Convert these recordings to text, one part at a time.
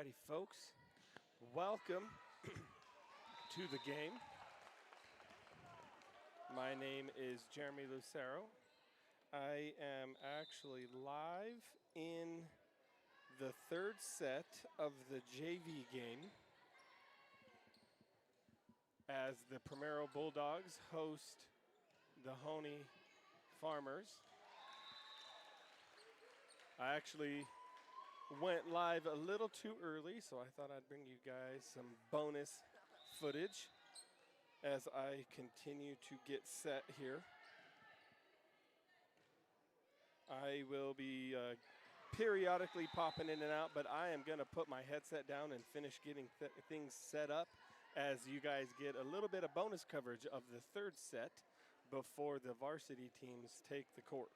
righty, folks. Welcome to the game. My name is Jeremy Lucero. I am actually live in the third set of the JV game as the Primero Bulldogs host the Hoehne Farmers. I actually went live a little too early, so I thought I'd bring you guys some bonus footage as I continue to get set here. I will be periodically popping in and out, but I am going to put my headset down and finish getting things set up as you guys get a little bit of bonus coverage of the third set before the varsity teams take the court.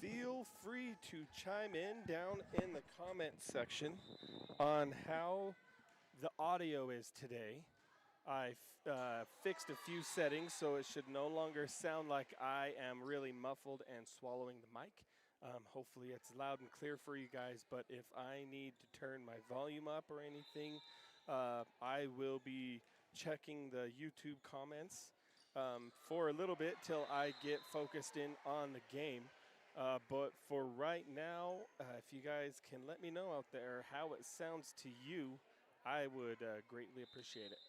Feel free to chime in down in the comment section on how the audio is today. I fixed a few settings so it should no longer sound like I am really muffled and swallowing the mic. Hopefully it's loud and clear for you guys, but if I need to turn my volume up or anything, I will be checking the YouTube comments for a little bit till I get focused in on the game. But for right now, if you guys can let me know out there how it sounds to you, I would greatly appreciate it.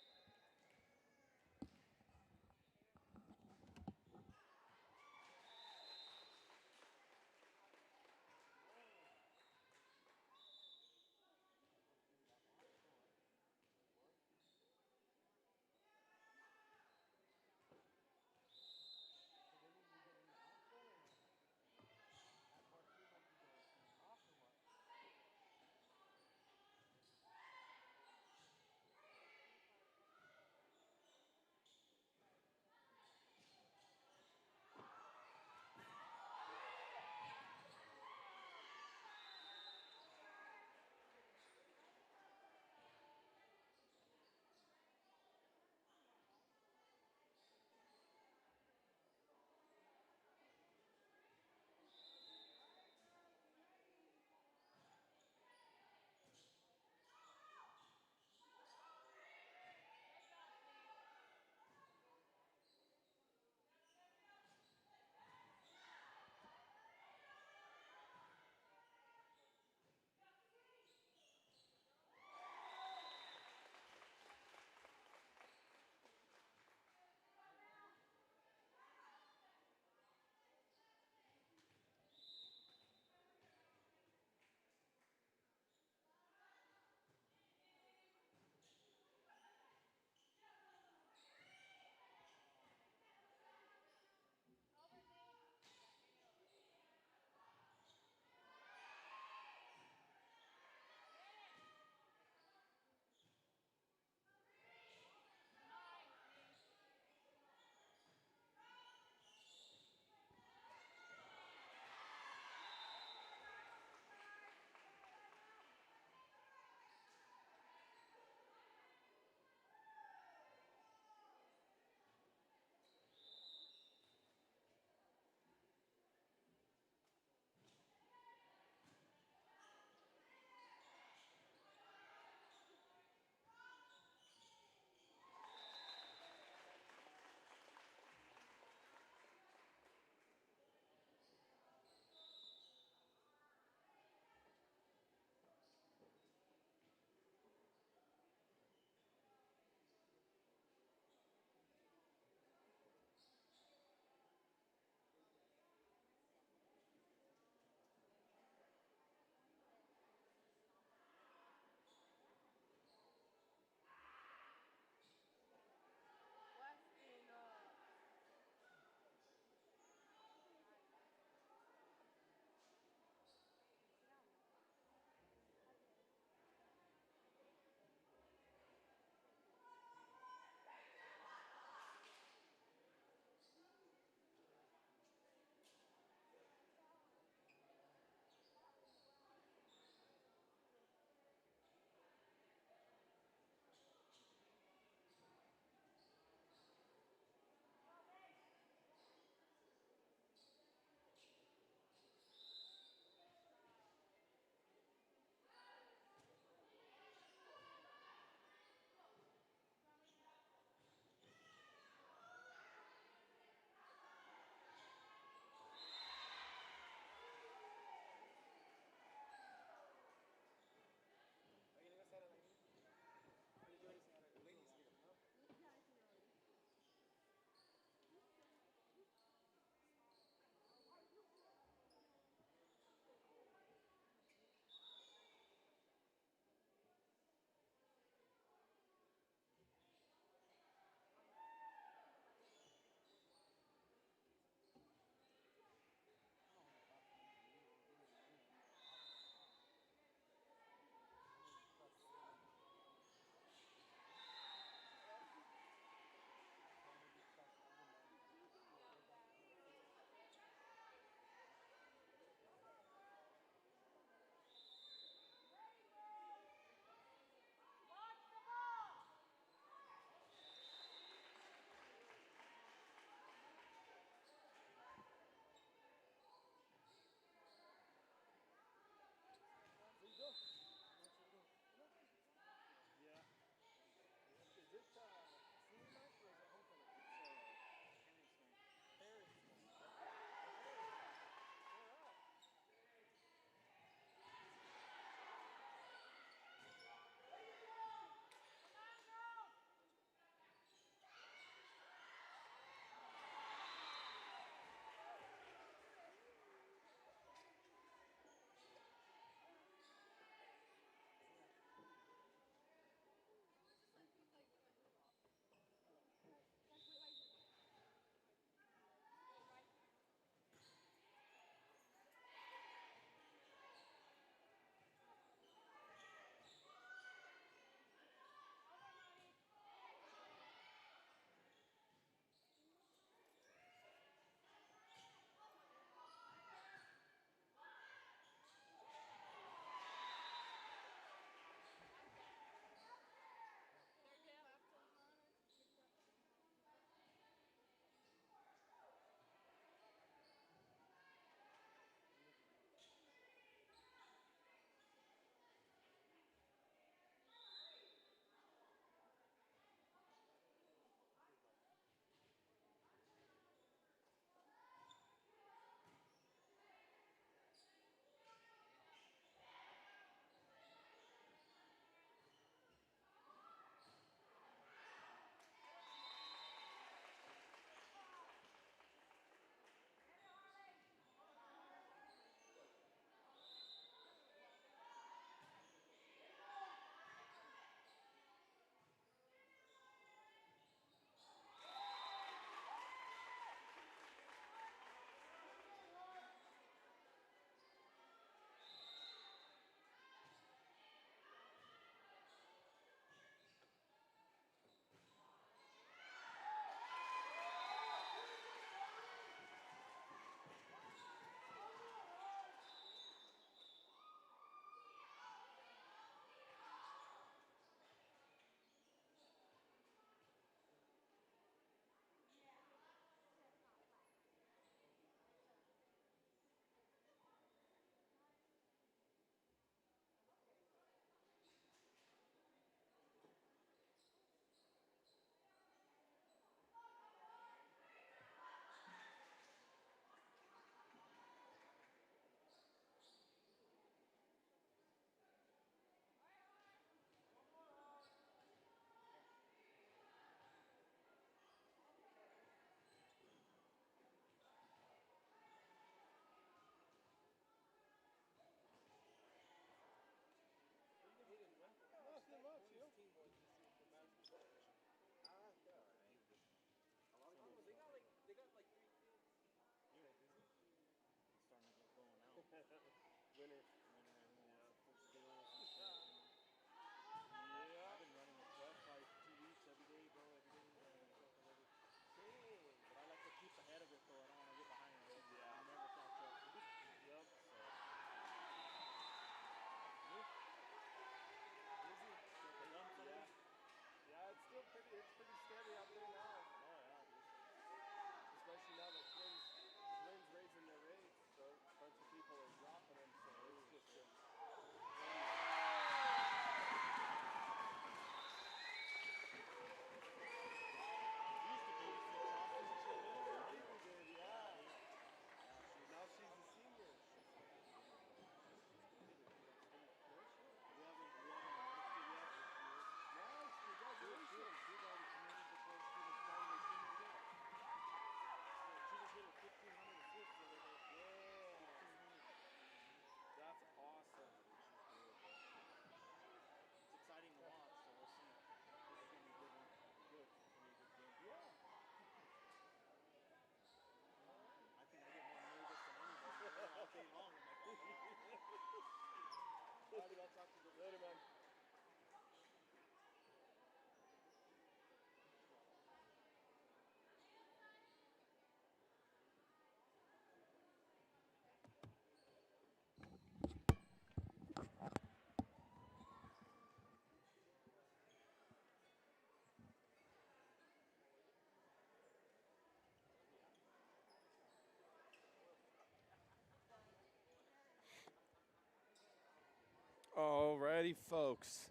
Alrighty, folks.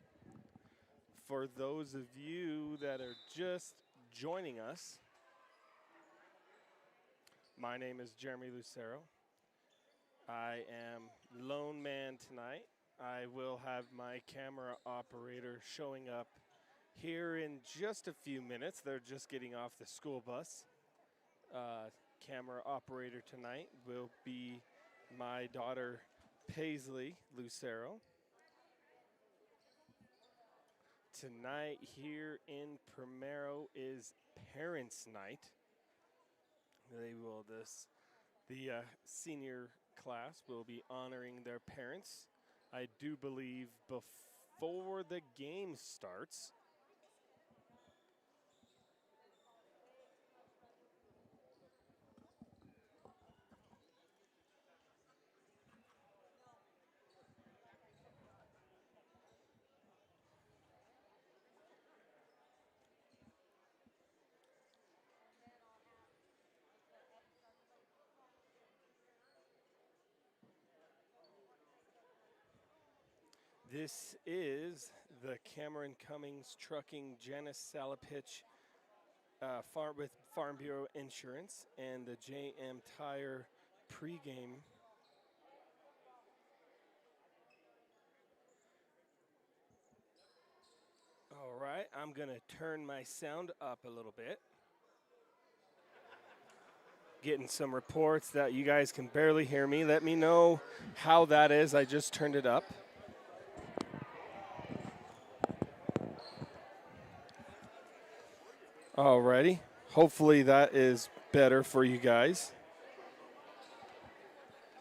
For those of you that are just joining us, my name is Jeremy Lucero. I am lone man tonight. I will have my camera operator showing up here in just a few minutes. They're just getting off the school bus. Camera operator tonight will be my daughter Paisley Lucero. Tonight here in Primero is Parents' Night. The senior class will be honoring their parents, I do believe, before the game starts. This is the Cameron Cummings Trucking Janice Salapich with Farm Bureau Insurance and the JM Tire pregame. All right, I'm going to turn my sound up a little bit. Getting some reports that you guys can barely hear me. Let me know how that is. I just turned it up. Alrighty. Hopefully that is better for you guys.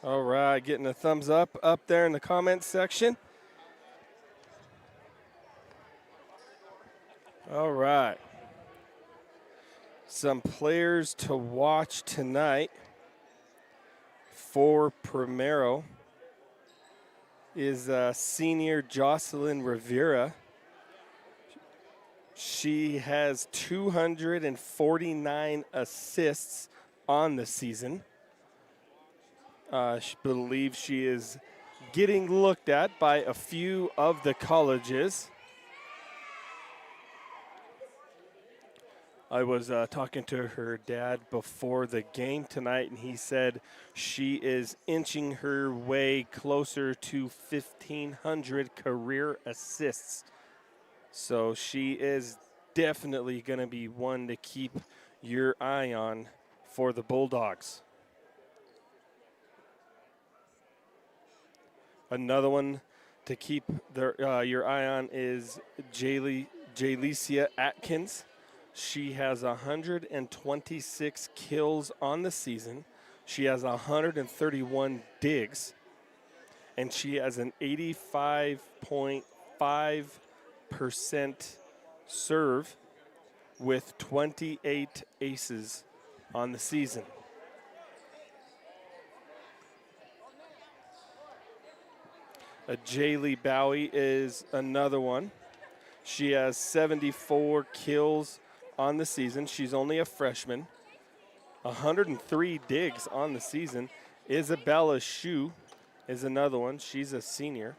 All right, getting a thumbs up there in the comments section. All right. Some players to watch tonight for Primero is senior Jocelyn Rivera. She has 249 assists on the season. I believe she is getting looked at by a few of the colleges. I was talking to her dad before the game tonight, and he said she is inching her way closer to 1,500 career assists. So she is definitely going to be one to keep your eye on for the Bulldogs. Another one to keep your eye on is Jalecia Atkins. She has 126 kills on the season. She has 131 digs, and she has an 85.5% serve with 28 aces on the season. Jaylee Bowie is another one. She has 74 kills on the season. She's only a freshman. 103 digs on the season. Isabella Shu is another one. She's a senior.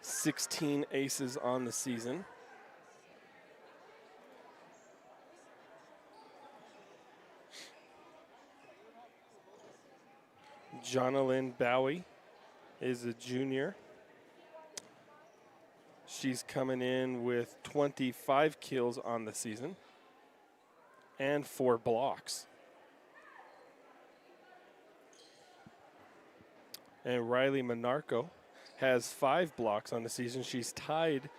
16 aces on the season. Jonalyn Bowie is a junior. She's coming in with 25 kills on the season and 4 blocks. And Riley Monarco has 5 blocks on the season. She's tied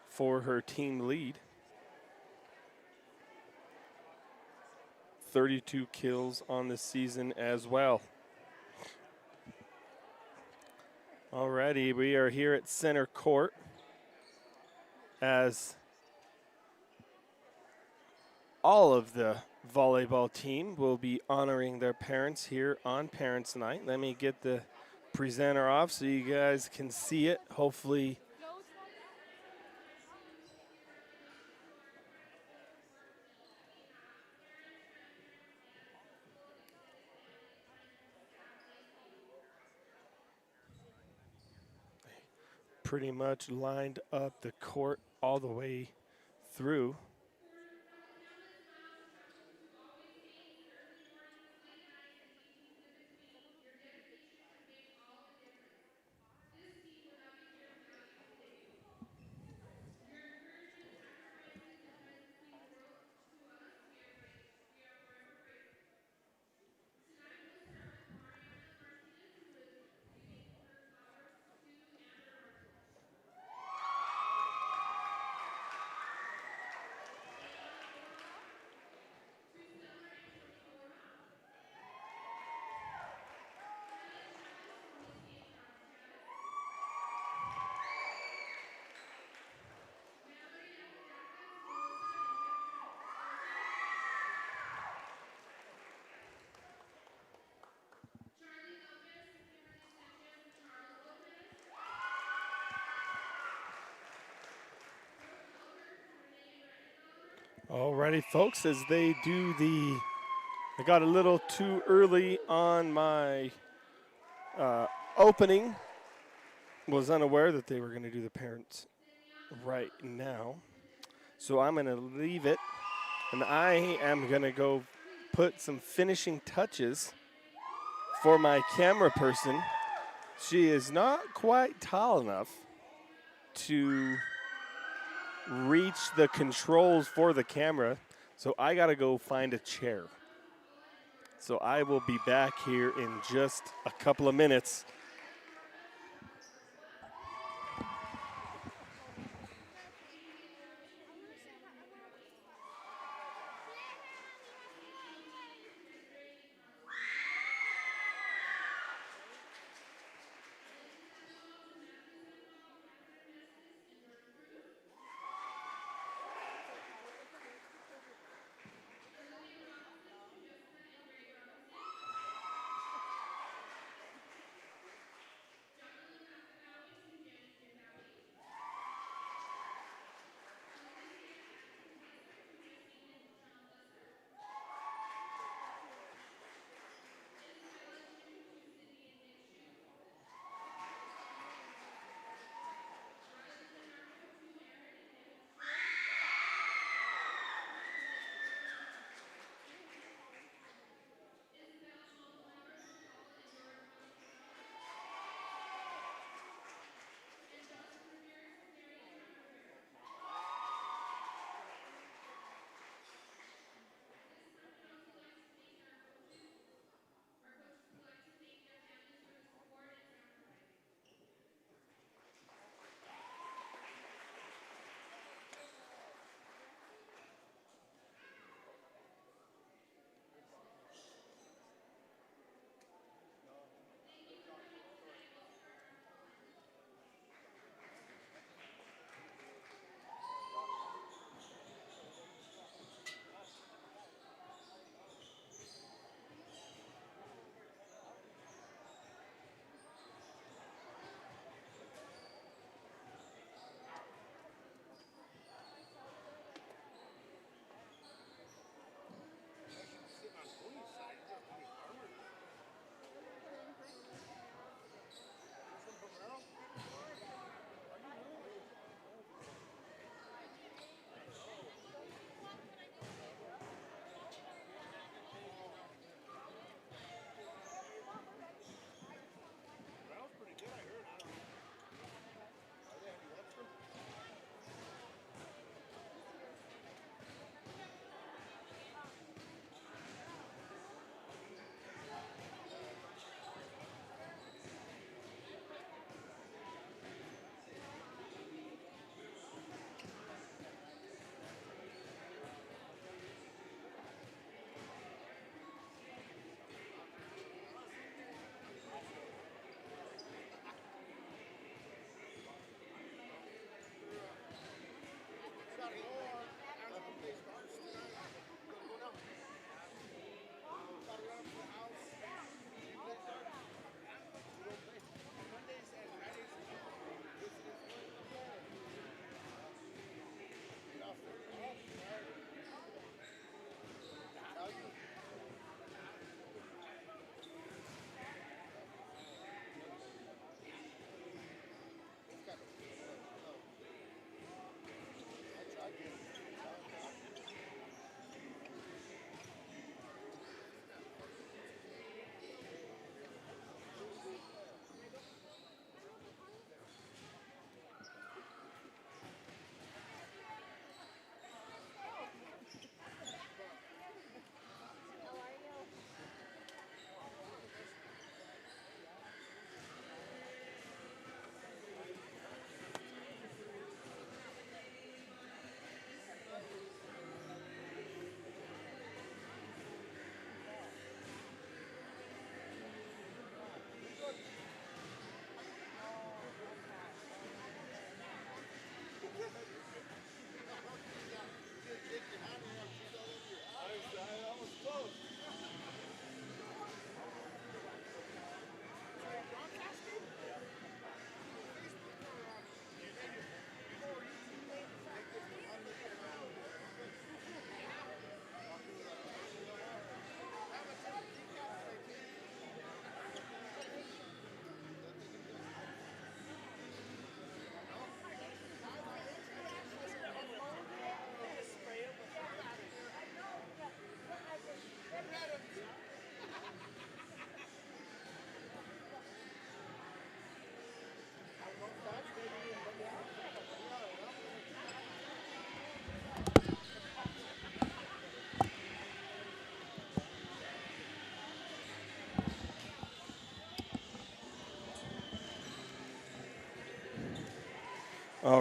for her team lead. 32 kills on the season as well. Alrighty, we are here at center court as all of the volleyball team will be honoring their parents here on Parents' Night. Let me get the presenter off so you guys can see it. Hopefully pretty much lined up the court all the way through. Alrighty, folks, as they do I got a little too early on my opening. Was unaware that they were going to do the parents right now. So I'm going to leave it, and I am going to go put some finishing touches for my camera person. She is not quite tall enough to reach the controls for the camera, so I got to go find a chair. So I will be back here in just a couple of minutes.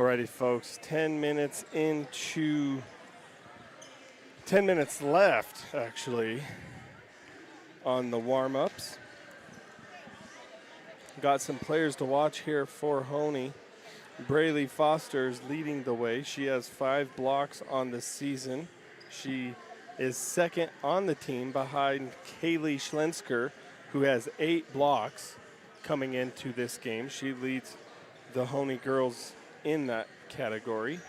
Alrighty, folks, 10 minutes left, actually, on the warm-ups. Got some players to watch here for Hoehne. Braylee Foster's leading the way. She has 5 blocks on the season. She is second on the team behind Kaylee Schlensker, who has 8 blocks coming into this game. She leads the Hoehne girls in that category.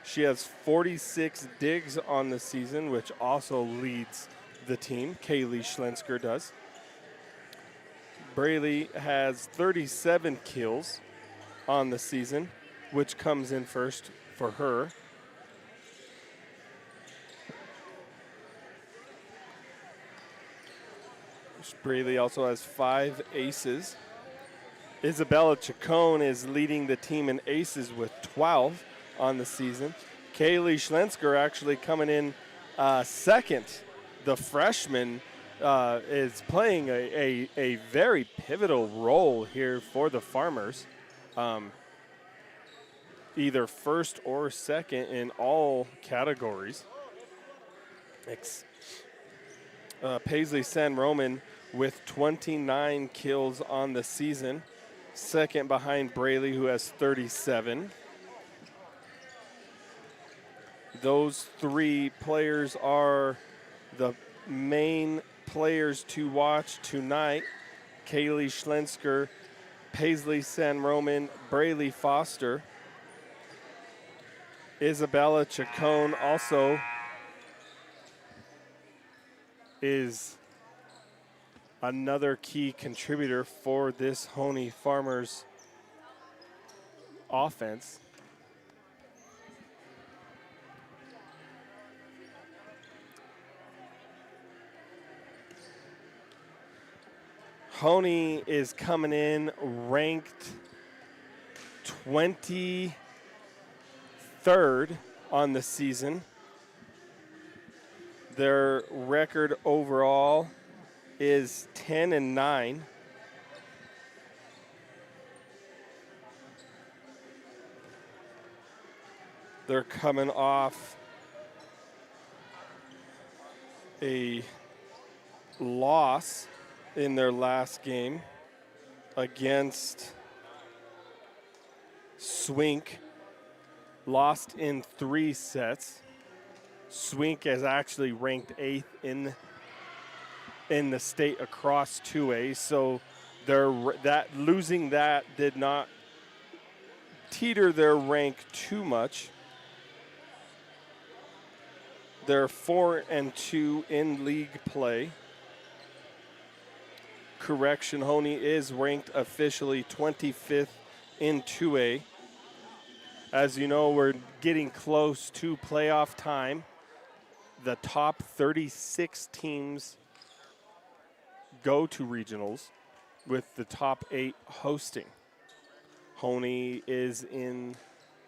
She has 46 digs on the season, which also leads the team. Kaylee Schlensker does. Braylee has 37 kills on the season, which comes in first for her. Braylee also has 5 aces. Isabella Chacon is leading the team in aces with 12 on the season. Kaylee Schlensker actually coming in second. The freshman is playing a very pivotal role here for the Farmers. Either first or second in all categories. Paisley San Roman with 29 kills on the season. Second behind Braylee, who has 37. Those 3 players are the main players to watch tonight. Kaylee Schlensker, Paisley San Roman, Braylee Foster. Isabella Chacon also is another key contributor for this Hoehne Farmers offense. Hoehne is coming in ranked 23rd on the season. Their record overall is 10-9. They're coming off a loss in their last game against Swink. Lost in 3 sets. Swink is actually ranked 8th in the state across 2A, so losing that did not teeter their rank too much. They're 4-2 in league play. Correction, Hoehne is ranked officially 25th in 2A. As you know, we're getting close to playoff time. The top 36 teams go to regionals, with the top 8 hosting. Hoehne is in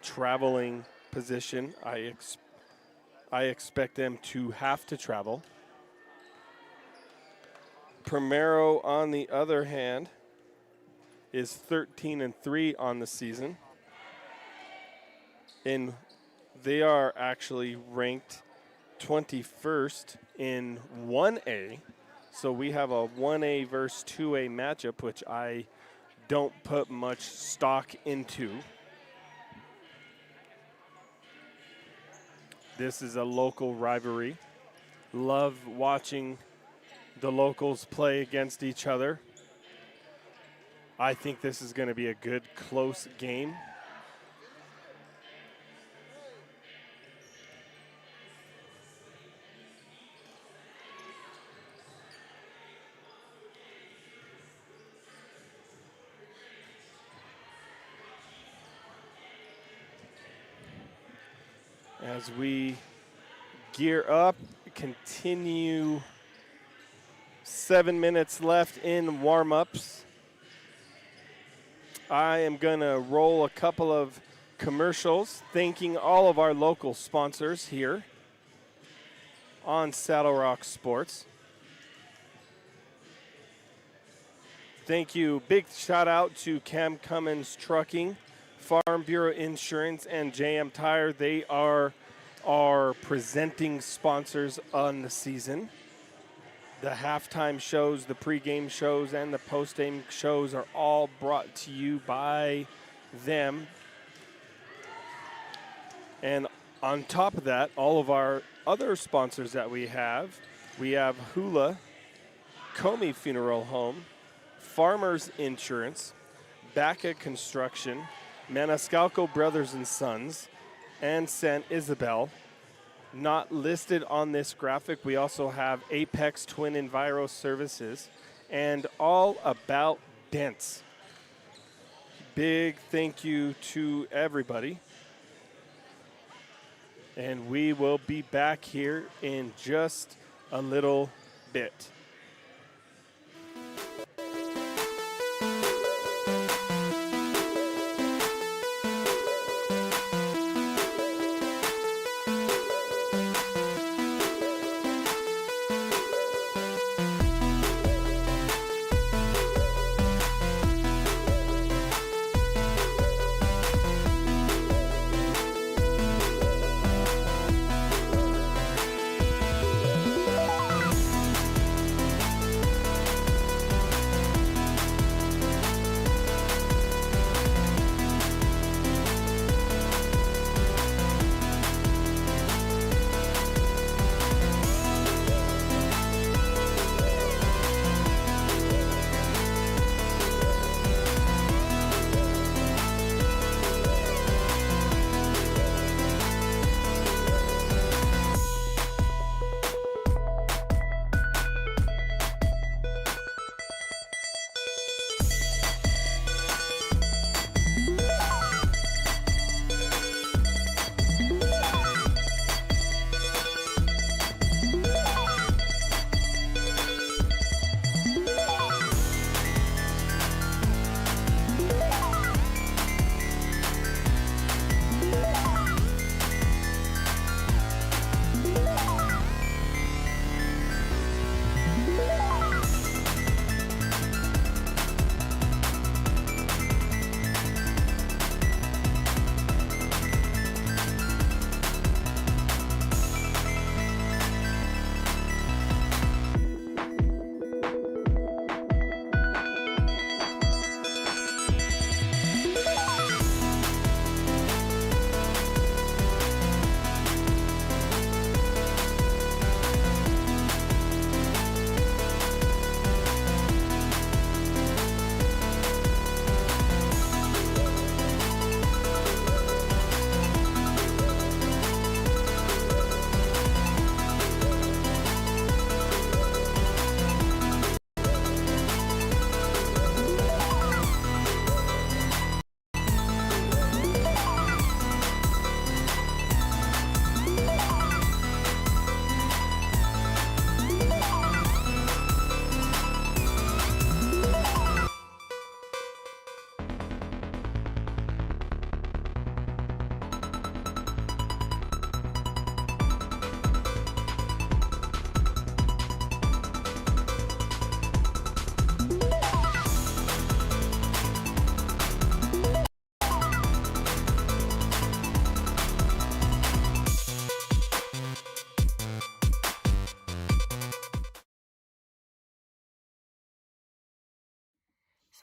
traveling position. I expect them to have to travel. Primero, on the other hand, is 13-3 on the season. And they are actually ranked 21st in 1A. So we have a 1A versus 2A matchup, which I don't put much stock into. This is a local rivalry. Love watching the locals play against each other. I think this is going to be a good, close game. As we gear up, continue. 7 minutes left in warm-ups. I am going to roll a couple of commercials, thanking all of our local sponsors here on Saddle Rock Sports. Thank you. Big shout out to Cam Cummins Trucking Farm Bureau Insurance and JM Tire, they are our presenting sponsors on the season. The halftime shows, the pregame shows, and the postgame shows are all brought to you by them. And on top of that, all of our other sponsors that we have Hula, Comi Funeral Home, Farmers Insurance, Baca Construction, Maniscalco Brothers and Sons, and San Isabel. Not listed on this graphic, we also have Apex Twin Enviro Services and All About Dents. Big thank you to everybody. And we will be back here in just a little bit.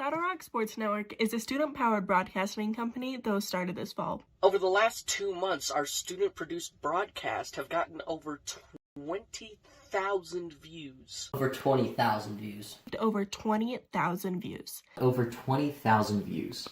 Saddle Rock Sports Network is a student-powered broadcasting company that was started this fall. Over the last 2 months, our student-produced broadcasts have gotten over 20,000 views. Over 20,000 views. Over 20,000 views. Over 20,000 views.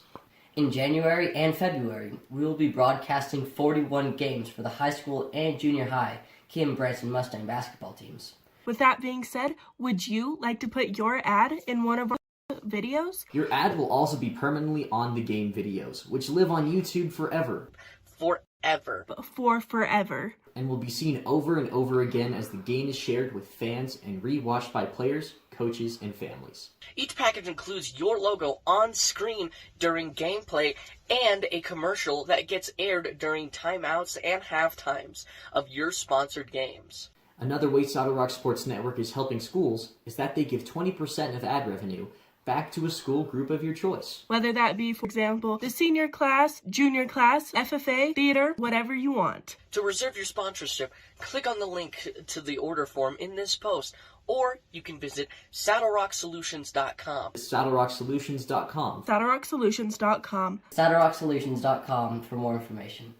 In January and February, we will be broadcasting 41 games for the high school and junior high Kim Branson Mustang basketball teams. With that being said, would you like to put your ad in one of our videos? Your ad will also be permanently on the game videos, which live on YouTube forever. Forever. For forever. And will be seen over and over again as the game is shared with fans and re-watched by players, coaches, and families. Each package includes your logo on screen during gameplay and a commercial that gets aired during timeouts and halftimes of your sponsored games. Another way Saddle Rock Sports Network is helping schools is that they give 20% of ad revenue back to a school group of your choice. Whether that be, for example, the senior class, junior class, FFA, theater, whatever you want. To reserve your sponsorship, click on the link to the order form in this post, or you can visit SaddleRockSolutions.com. SaddleRockSolutions.com. SaddleRockSolutions.com. SaddleRockSolutions.com for more information.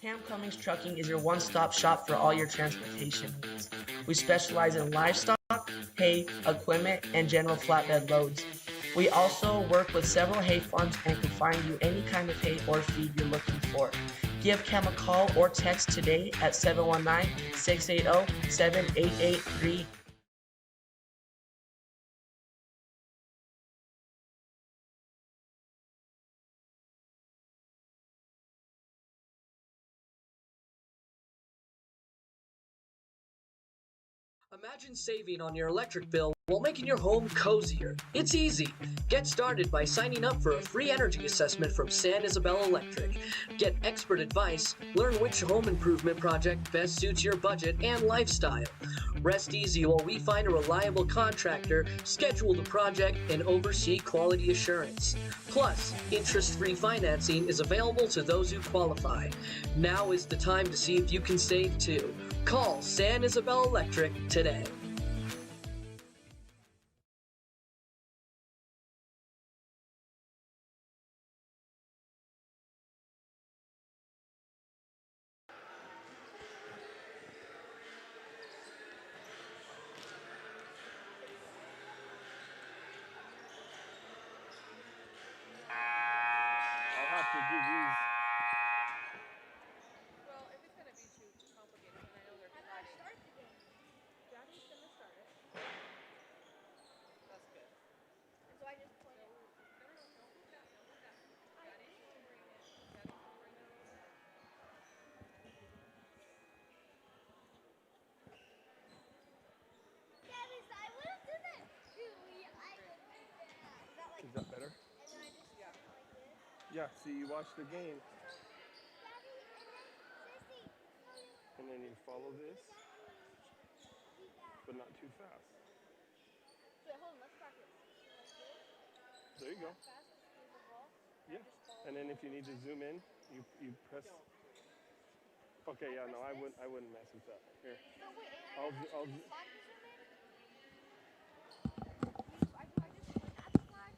Cam Cummings Trucking is your one-stop shop for all your transportation needs. We specialize in livestock, hay, equipment, and general flatbed loads. We also work with several hay farms and can find you any kind of hay or feed you're looking for. Give Cam a call or text today at 719-680-7883. Imagine saving on your electric bill while making your home cozier. It's easy. Get started by signing up for a free energy assessment from San Isabel Electric. Get expert advice, learn which home improvement project best suits your budget and lifestyle. Rest easy while we find a reliable contractor, schedule the project, and oversee quality assurance. Plus, interest-free financing is available to those who qualify. Now is the time to see if you can save too. Call San Isabel Electric today. I'll have to do these. Well, if it's gonna be too complicated, then I know they're Friday. Daddy's gonna start it. That's good. So I just play it. No, don't move that. Don't move that. Daddy can bring it. Daddy can bring it over there. Janice, I would have done that too. I would do that. Is that like? Is that better? And then I just like this. Yeah, see, you watch the game, Daddy, and then Sissy. and then you follow this, Do that. but not too fast. Wait, hold on. Let's practice. Like this. There you go. Fast. Do the ball. Yeah. And then if you need to zoom in, you press. Okay, yeah, no, I wouldn't mess with that. Here. No, wait. I'll And I'll I just like that's flag.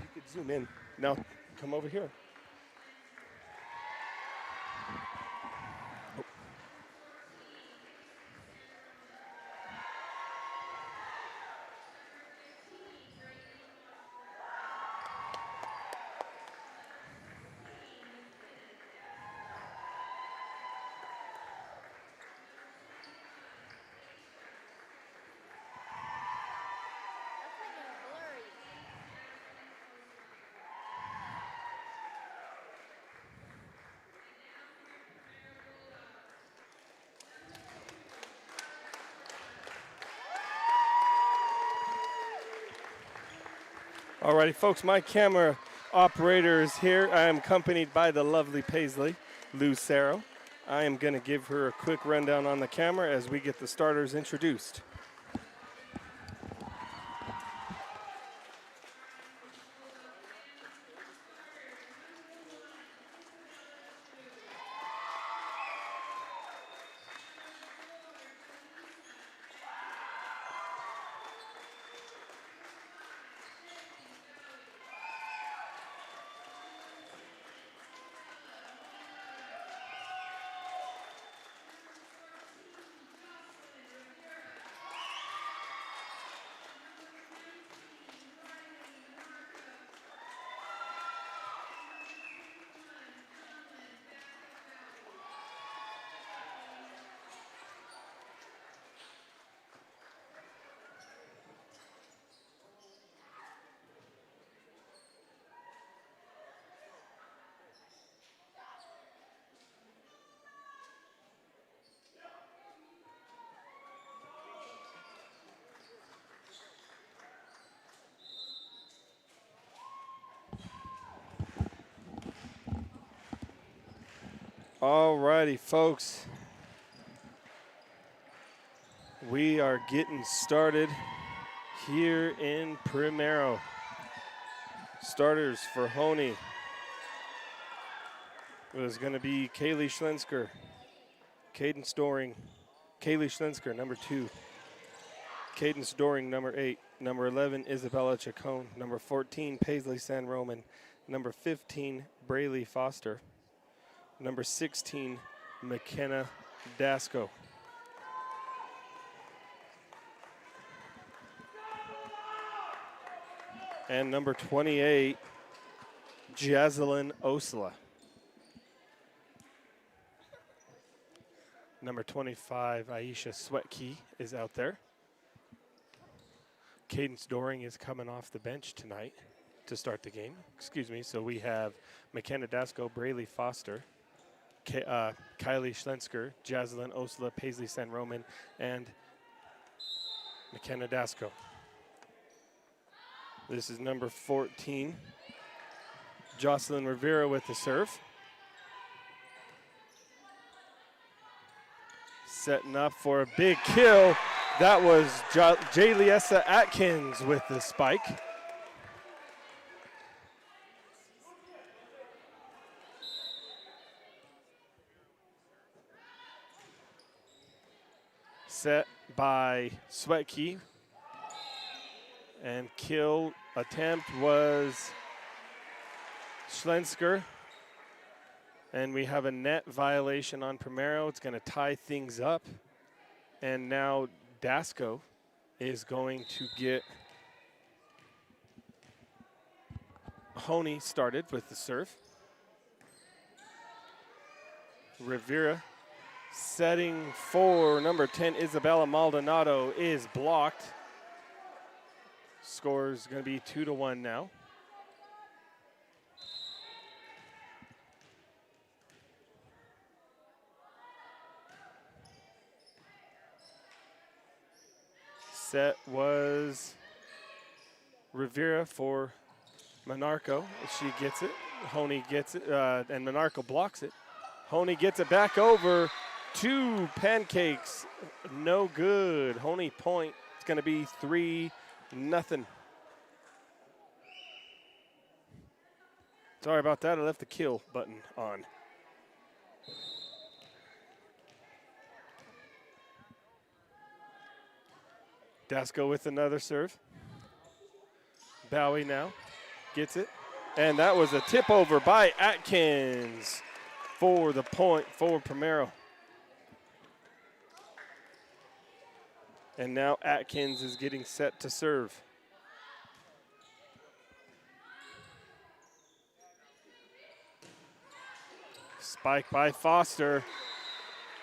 You could zoom in. Now, come over here. That's like a blurry. Alrighty, folks, my camera operator is here. I am accompanied by the lovely Paisley, Lucero. I am going to give her a quick rundown on the camera as we get the starters introduced. All righty, folks. We are getting started here in Primero. Starters for Hoehne. It was going to be Kaylee Schlensker, Cadence Doring, Kaylee Schlensker, number 2. Cadence Doring, number 8. Number 11, Isabella Chacon. Number 14, Paisley San Roman. Number 15, Braylee Foster. Number 16, McKenna Dasco. And number 28, Jazelyn Osla. Number 25, Aisha Swetkey is out there. Cadence Doring is coming off the bench tonight to start the game. Excuse me. So we have McKenna Dasco, Braylee Foster, Kylie Schlensker, Jazelyn Osla, Paisley San Roman, and McKenna Dasco. This is number 14, Jocelyn Rivera with the serve. Setting up for a big kill. That was Jaliessa Atkins with the spike. Set by Swetkey. And kill attempt was Schlensker. And we have a net violation on Primero. It's going to tie things up. And now Dasco is going to get Hoehne started with the serve. Rivera setting for number 10, Isabella Maldonado, is blocked. Score is going to be 2-1 now. Set was Rivera for Maniscalco. She gets it. Hoehne gets it, and Maniscalco blocks it. Hoehne gets it back over. 2 pancakes, no good. Hoehne point. It's going to be 3-0. Sorry about that. I left the kill button on. Dasco with another serve. Bowie now gets it. And that was a tip over by Atkins for the point for Primero. And now Atkins is getting set to serve. Spike by Foster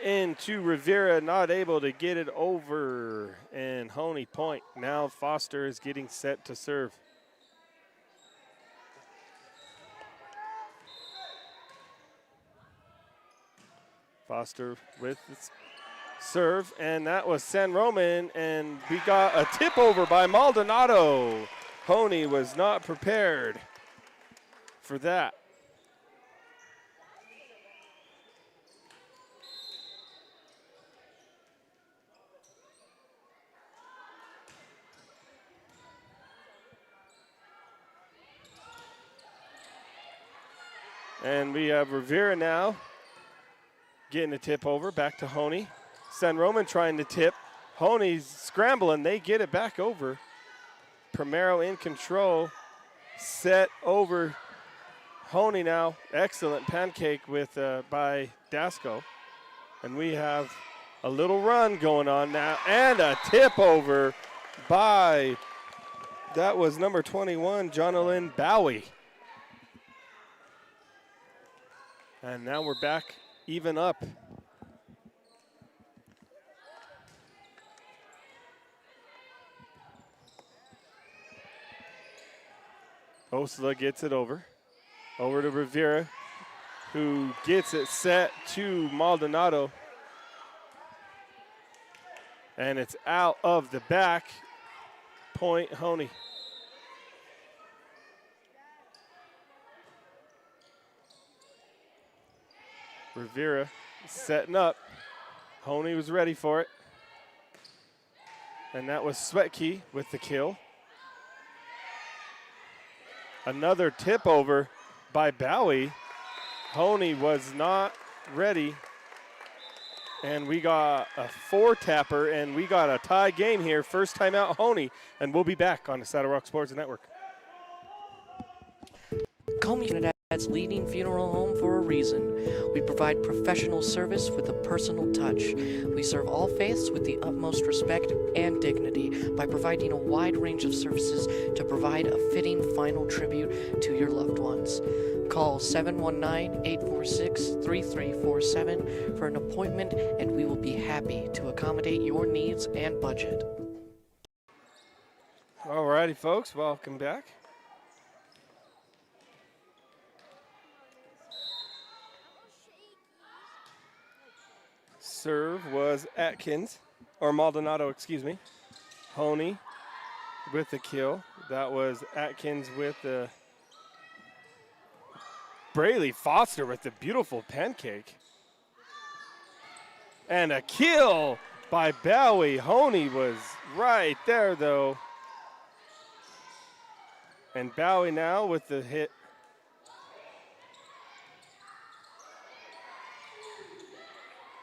into Rivera, not able to get it over. And Hoehne point. Now Foster is getting set to serve. Foster with the serve, and that was San Roman, and we got a tip over by Maldonado. Hoehne was not prepared for that. And we have Rivera now getting a tip over, back to Hoehne. San Roman trying to tip. Hoehne's scrambling. They get it back over. Primero in control. Set over Hoehne now. Excellent pancake with by Dasco. And we have a little run going on now. And a tip over by, that was number 21, Jonalyn Bowie. And now we're back even up. Osla gets it over to Rivera, who gets it set to Maldonado. And it's out of the back. Point Hoehne. Rivera setting up. Hoehne was ready for it. And that was Swetkey with the kill. Another tip over by Bowie. Hoehne was not ready. And we got a 4-tapper, and we got a tie game here. First time out, Hoehne. And we'll be back on the Saddle Rock Sports Network. Comi is Trinidad's leading funeral home for a reason. We provide professional service with a personal touch. We serve all faiths with the utmost respect and dignity by providing a wide range of services to provide a fitting final tribute to your loved ones. Call 719-846-3347 for an appointment, and we will be happy to accommodate your needs and budget. All righty, folks, welcome back. Serve was Atkins, or Maldonado, excuse me. Hoehne with the kill. That was Atkins with the Braley Foster with the beautiful pancake. And a kill by Bowie. Hoehne was right there, though. And Bowie now with the hit.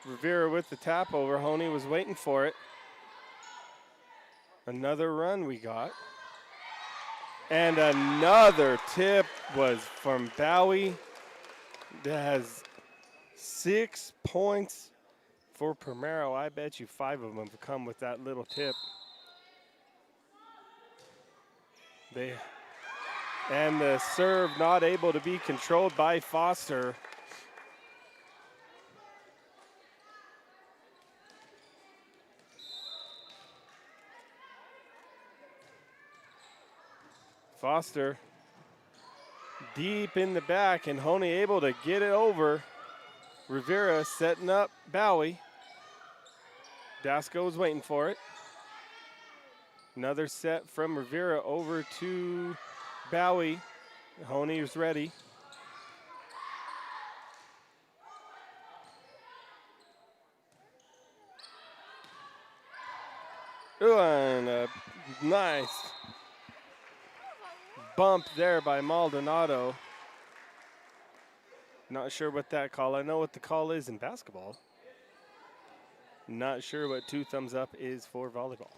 Rivera with the tap over. Hoehne was waiting for it. Another run we got. And another tip was from Bowie. That has 6 points for Primero. I bet you 5 of them have come with that little tip. And the serve not able to be controlled by Foster. Foster deep in the back, and Hoehne able to get it over. Rivera setting up Bowie. Dasco was waiting for it. Another set from Rivera over to Bowie. Hoehne is ready. Ooh, and a nice bump there by Maldonado. Not sure what that call. I know what the call is in basketball. Not sure what 2 thumbs up is for volleyball.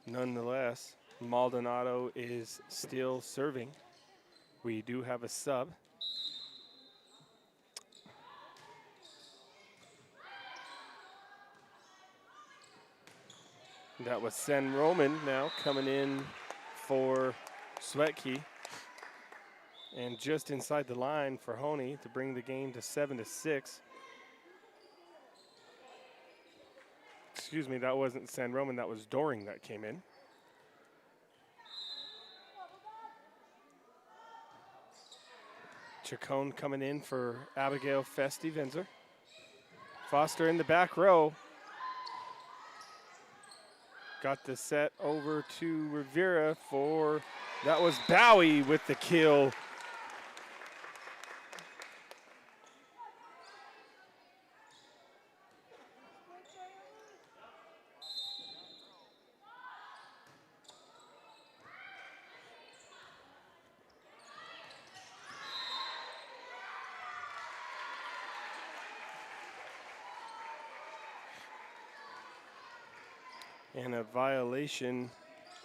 Nonetheless, Maldonado is still serving. We do have a sub. That was Sen Roman now coming in for Swetkey. And just inside the line for Hoehne to bring the game to 7-6. Excuse me, that wasn't San Roman, that was Doring that came in. Chacon coming in for Abigail Festi-Vinzer. Foster in the back row. Got the set over to Rivera for, that was Bowie with the kill. And a violation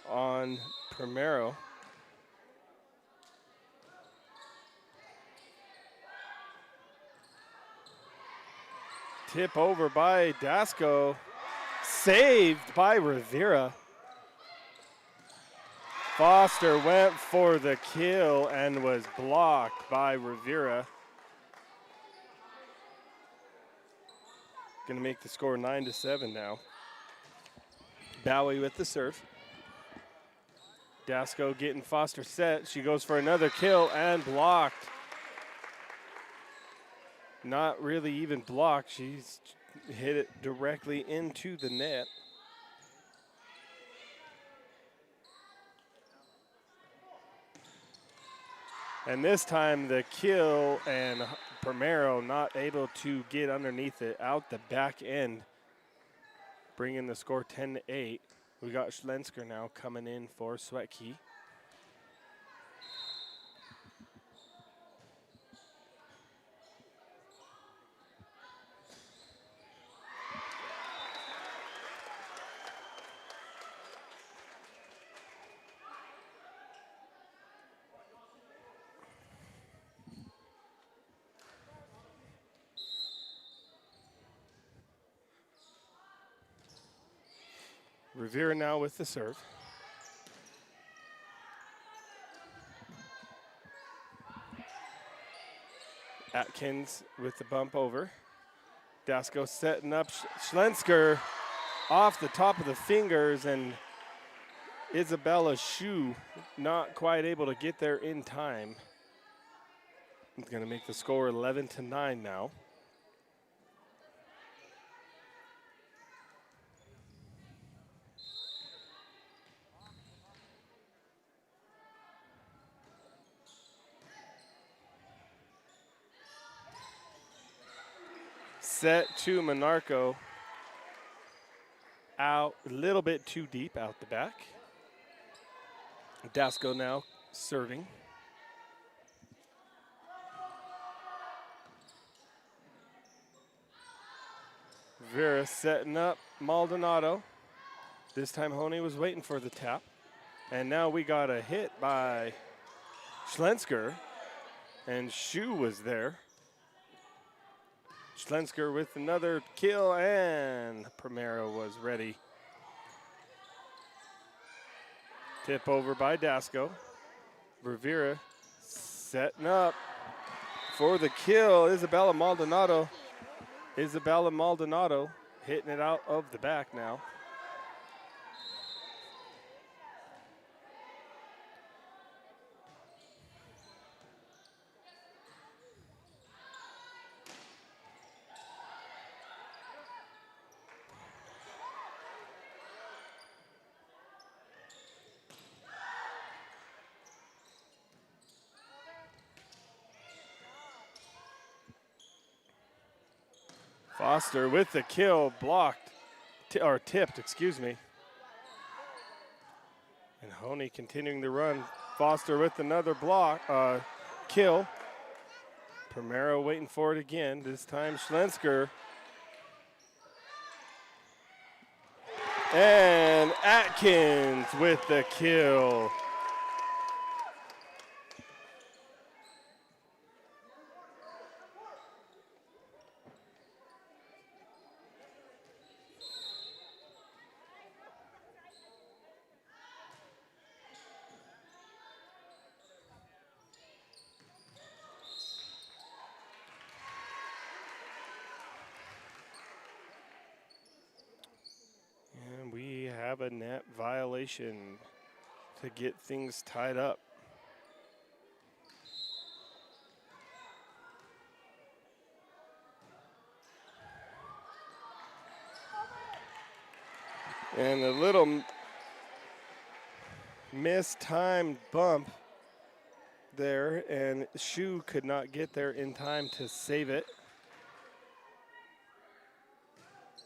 on Primero. Tip over by Dasco. Saved by Rivera. Foster went for the kill and was blocked by Rivera. Gonna make the score 9-7 now. Bowie with the serve. Dasco getting Foster set. She goes for another kill and blocked. Not really even blocked. She's hit it directly into the net. And this time the kill and Primero not able to get underneath it out the back end, bringing the score 10-8. We got Schlensker now coming in for Swetkey. Rivera now with the serve. Atkins with the bump over. Dasko setting up Schlensker off the top of the fingers, and Isabella's shoe not quite able to get there in time. It's going to make the score 11-9 now. Set to Monarco. Out a little bit too deep out the back. Dasko now serving. Vera setting up Maldonado. This time Hoehne was waiting for the tap. And now we got a hit by Schlensker. And Shu was there. Schlensker with another kill, and Primero was ready. Tip over by Dasko. Rivera setting up for the kill. Isabella Maldonado hitting it out of the back now. Foster with the kill, blocked, or tipped, excuse me. And Hoehne continuing the run. Foster with another block, kill. Primero waiting for it again. This time Schlensker. And Atkins with the kill. Have a net violation to get things tied up. And a little mistimed bump there, and Shu could not get there in time to save it.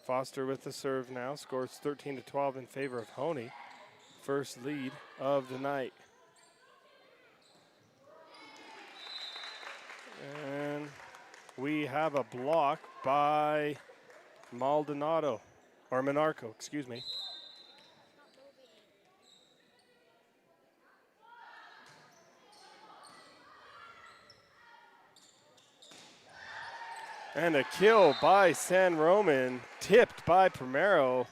Foster with the serve now, scores 13-12 in favor of Hoehne. First lead of the night. And we have a block by Maldonado, or Monarco, excuse me. And a kill by San Roman, tipped by Primero.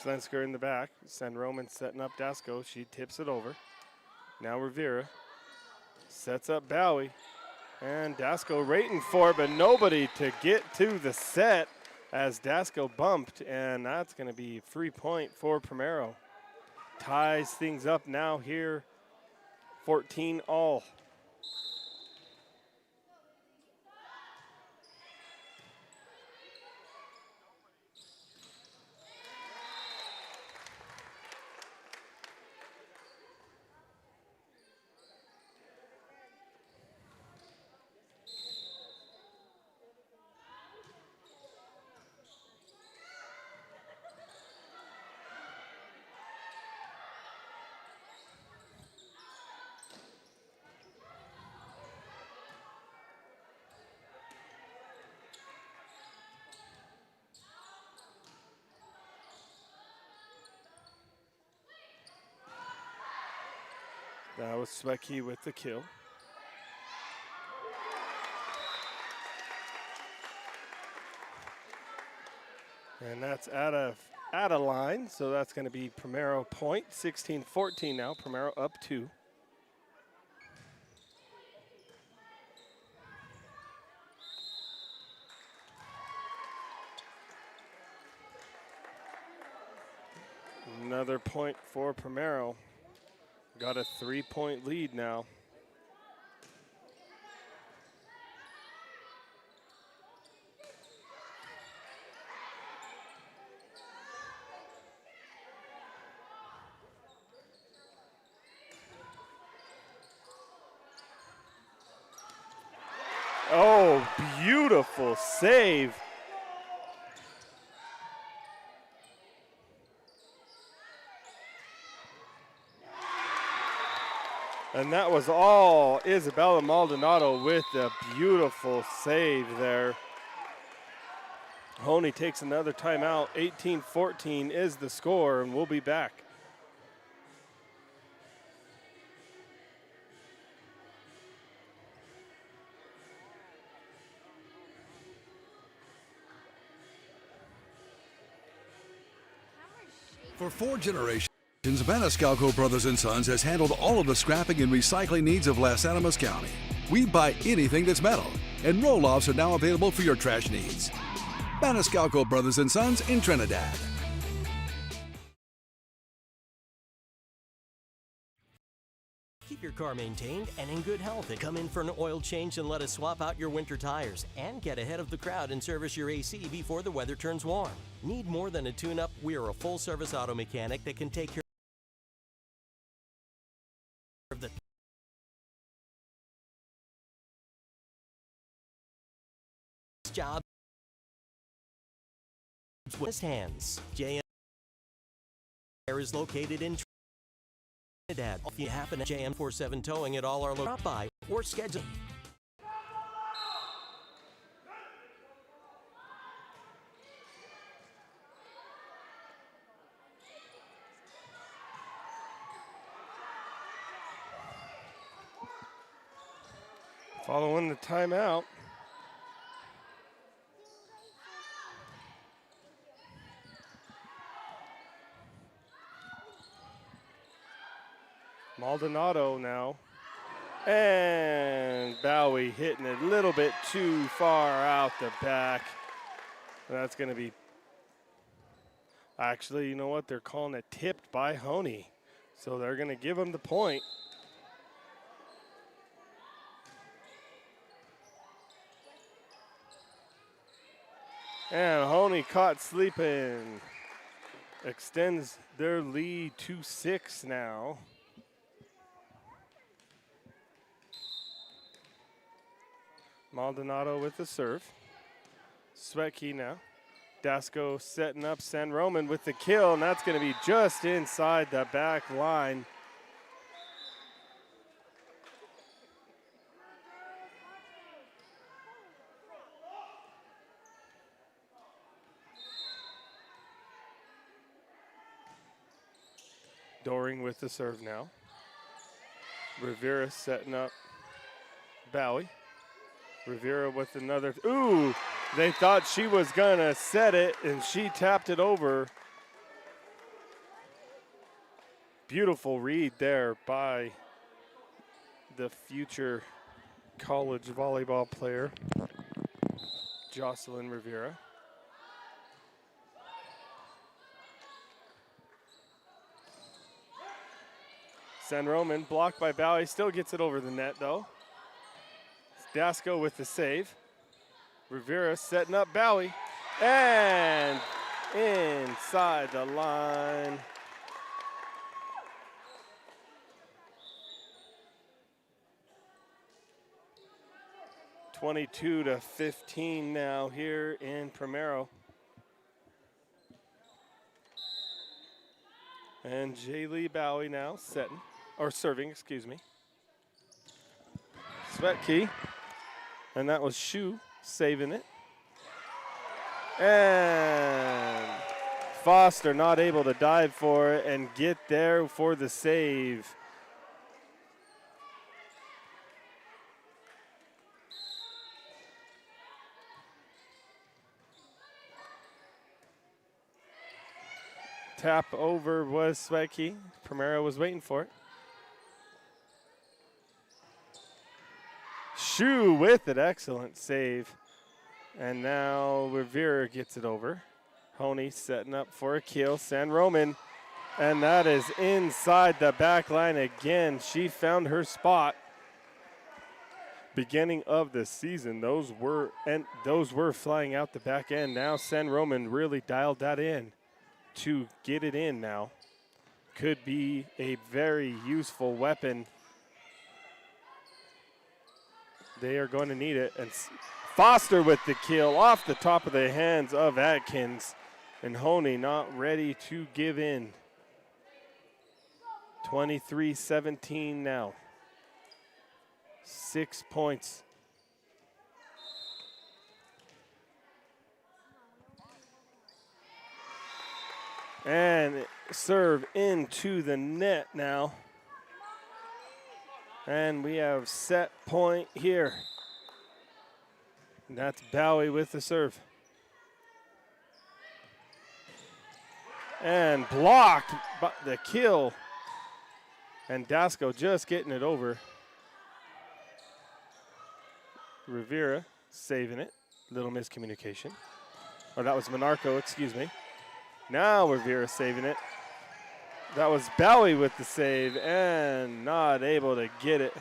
Schlensker in the back. San Roman setting up Dasko. She tips it over. Now Rivera sets up Bowie. And Dasko waiting for it, but nobody to get to the set as Dasko bumped, and that's going to be free point for Primero. Ties things up now here 14 all. That was Swecki with the kill. And that's out of line, so that's going to be Primero point. 16-14 now. Primero up 2. Another point for Primero. Got a 3-point lead now. Oh, beautiful save. And that was all Isabella Maldonado with a beautiful save there. Hoehne takes another timeout. 18-14 is the score, and we'll be back. For 4 generations, Maniscalco Brothers & Sons has handled all of the scrapping and recycling needs of Las Animas County. We buy anything that's metal, and roll-offs are now available for your trash needs. Maniscalco Brothers & Sons in Trinidad. Keep your car maintained and in good health. Come in for an oil change and let us swap out your winter tires. And get ahead of the crowd and service your AC before the weather turns warm. Need more than a tune-up? We are a full-service auto mechanic that can take care of the job with his hands. JM is located in Trinidad. If you happen to JM47 towing at all our drop by or schedule. Following the timeout. Maldonado now. And Bowie hitting it a little bit too far out the back. That's going to be, actually, you know what? They're calling it tipped by Hoehne. So they're going to give him the point. And Hoehne caught sleeping. Extends their lead to 6 now. Maldonado with the serve. Swecki now. Dasco setting up San Roman with the kill, and that's going to be just inside the back line. Doring with the serve now. Rivera setting up Bowie. Rivera with another, ooh, they thought she was gonna set it and she tapped it over. Beautiful read there by the future college volleyball player, Jocelyn Rivera. San Roman blocked by Bowie, still gets it over the net though. Dasco with the save. Rivera setting up Bowie, and inside the line. (22-15) now here in Primero. And Jaylee Bowie now serving, excuse me. Svetke, and that was Shu saving it. And Foster not able to dive for it and get there for the save. Tap over was Svetke. Primero was waiting for it. Shu with an excellent save. And now Rivera gets it over. Hoehne setting up for a kill. San Roman. And that is inside the back line again. She found her spot. Beginning of the season, those were flying out the back end. Now San Roman really dialed that in to get it in now. Could be a very useful weapon. They are going to need it. And Foster with the kill off the top of the hands of Atkins. And Hoehne not ready to give in. 23-17 now. 6 points. And serve into the net now. And we have set point here. And that's Bowie with the serve. And blocked by the kill. And Dasco just getting it over. Rivera saving it. Little miscommunication. Oh, that was Monarco, excuse me. Now Rivera saving it. That was Bowie with the save and not able to get it.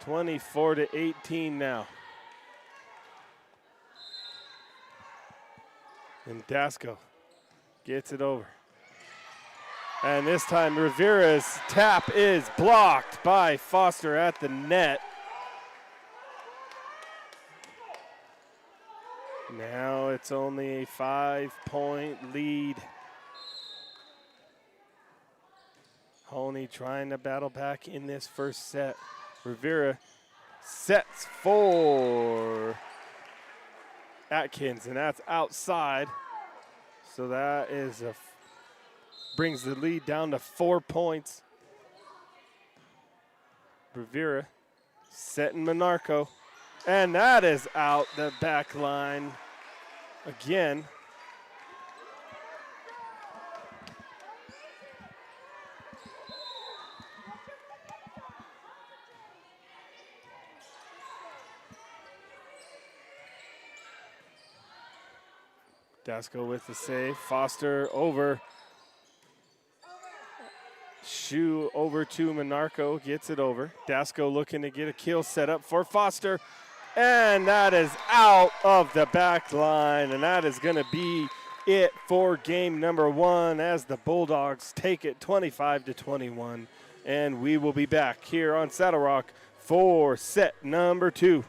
24-18 now. And Dasco gets it over. And this time Rivera's tap is blocked by Foster at the net. Now it's only a 5-point lead. Hoehne trying to battle back in this first set. Rivera sets for Atkins, and that's outside. So that is brings the lead down to 4 points. Rivera setting Monarco, and that is out the back line again. Dasco with the save. Foster over. Shu over to Monarco, gets it over. Dasco looking to get a kill set up for Foster. And that is out of the back line. And that is going to be it for game number one as the Bulldogs take it 25-21. And we will be back here on Saddle Rock for set number two.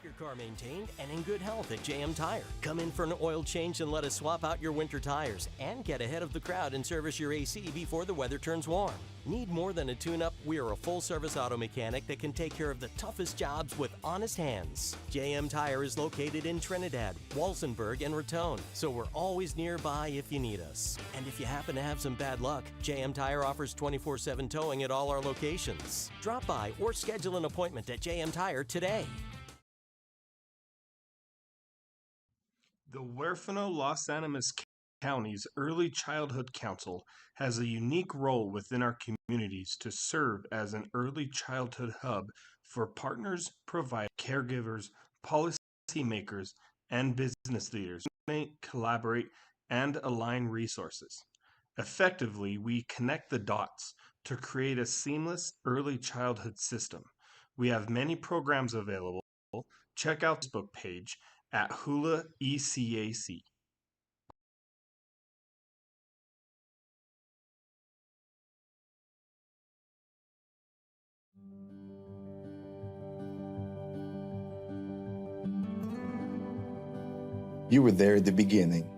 Your car maintained and in good health at JM Tire. Come in for an oil change and let us swap out your winter tires and get ahead of the crowd and service your AC before the weather turns warm. Need more than a tune-up? We are a full-service auto mechanic that can take care of the toughest jobs with honest hands. JM Tire is located in Trinidad, Walsenburg, and Raton, so we're always nearby if you need us. And if you happen to have some bad luck, JM Tire offers 24/7 towing at all our locations. Drop by or schedule an appointment at JM Tire today. The Huerfano Los Animas County's Early Childhood Council has a unique role within our communities to serve as an early childhood hub for partners, providers, caregivers, policymakers, and business leaders to collaborate and align resources. Effectively, we connect the dots to create a seamless early childhood system. We have many programs available. Check out the Facebook page at Hula ECAC. You were there at the beginning.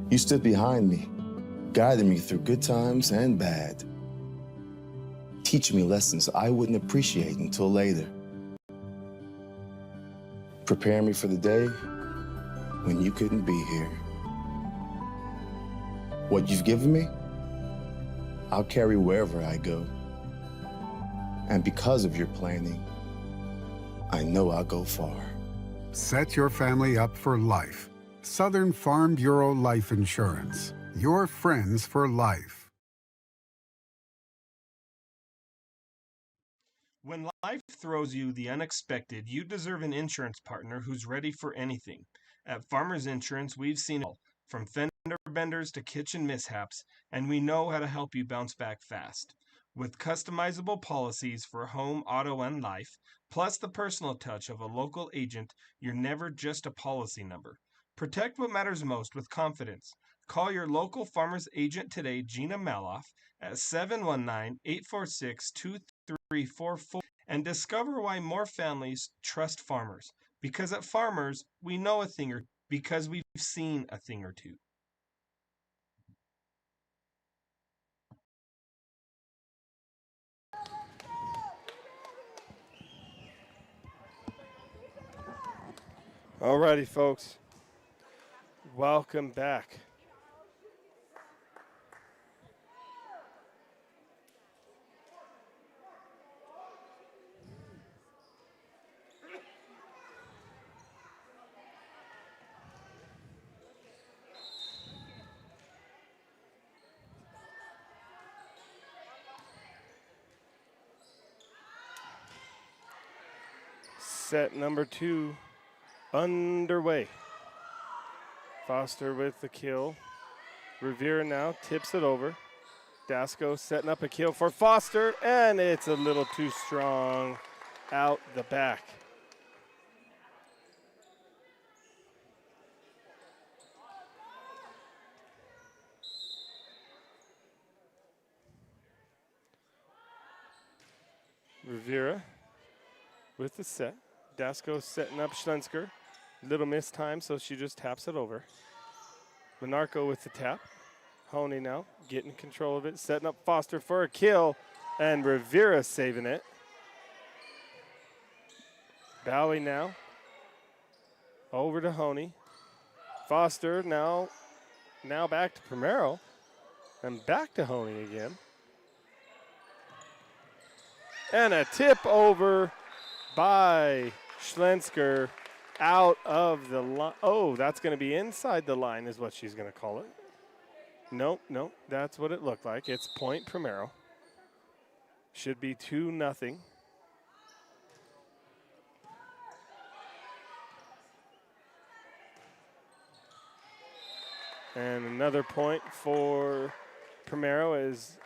You stood behind me, guiding me through good times and bad, teaching me lessons I wouldn't appreciate until later, preparing me for the day when you couldn't be here. What you've given me, I'll carry wherever I go. And because of your planning, I know I'll go far. Set your family up for life. Southern Farm Bureau Life Insurance. Your friends for life. When life throws you the unexpected, you deserve an insurance partner who's ready for anything. At Farmers Insurance, we've seen it all, from fender benders to kitchen mishaps, and we know how to help you bounce back fast. With customizable policies for home, auto, and life, plus the personal touch of a local agent, you're never just a policy number. Protect what matters most with confidence. Call your local Farmers agent today, Jina Malhouf, at 719-846-2344 and discover why more families trust farmers. Because at Farmers, we know a thing or because we've seen a thing or two. Alrighty, folks. Welcome back. Set number 2 underway. Foster with the kill. Rivera now tips it over. Dasco setting up a kill for Foster, and it's a little too strong out the back. Rivera with the set. Dasco setting up Schlensker. Little missed time, so she just taps it over. Maniscalco with the tap. Hoehne now getting control of it, setting up Foster for a kill, and Rivera saving it. Bowie now over to Hoehne. Foster now back to Primero, and back to Hoehne again. And a tip over by Schlensker out of the line. Oh, that's going to be inside the line is what she's going to call it. Nope, that's what it looked like. It's point Primero. Should be 2-0. And another point for Primero as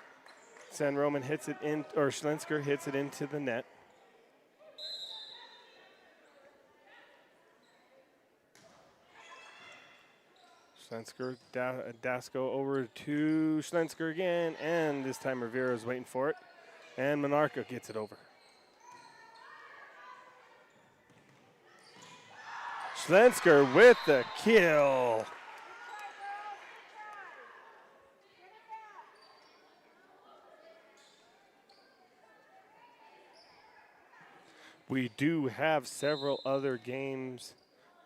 San Roman hits it in, or Schlensker hits it into the net. Schlensker, Dasco over to Schlensker again, and this time Rivera's waiting for it. And Maniscalco gets it over. Schlensker with the kill. We do have several other games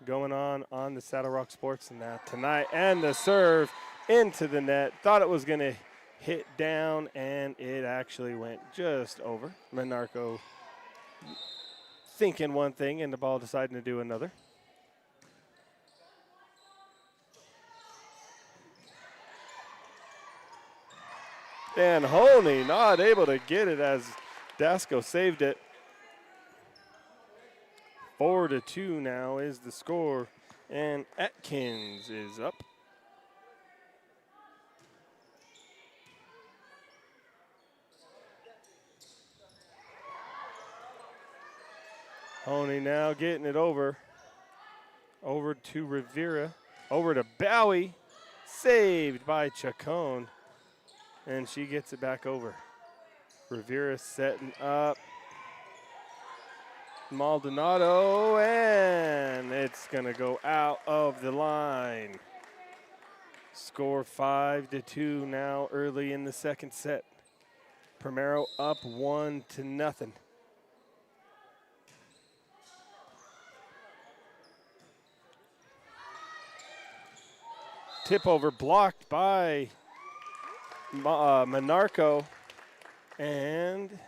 going on the Saddle Rock Sports and that tonight. And the serve into the net. Thought it was going to hit down, and it actually went just over. Maniscalco thinking one thing, and the ball deciding to do another. And Hoehne not able to get it as Dasco saved it. 4-2 now is the score, and Atkins is up. Hoehne now getting it over to Rivera, over to Bowie, saved by Chacon, and she gets it back over. Rivera setting up Maldonado, and it's gonna go out of the line. Score 5-2 now early in the second set. Primero up 1-0. Tip over blocked by Maniscalco, and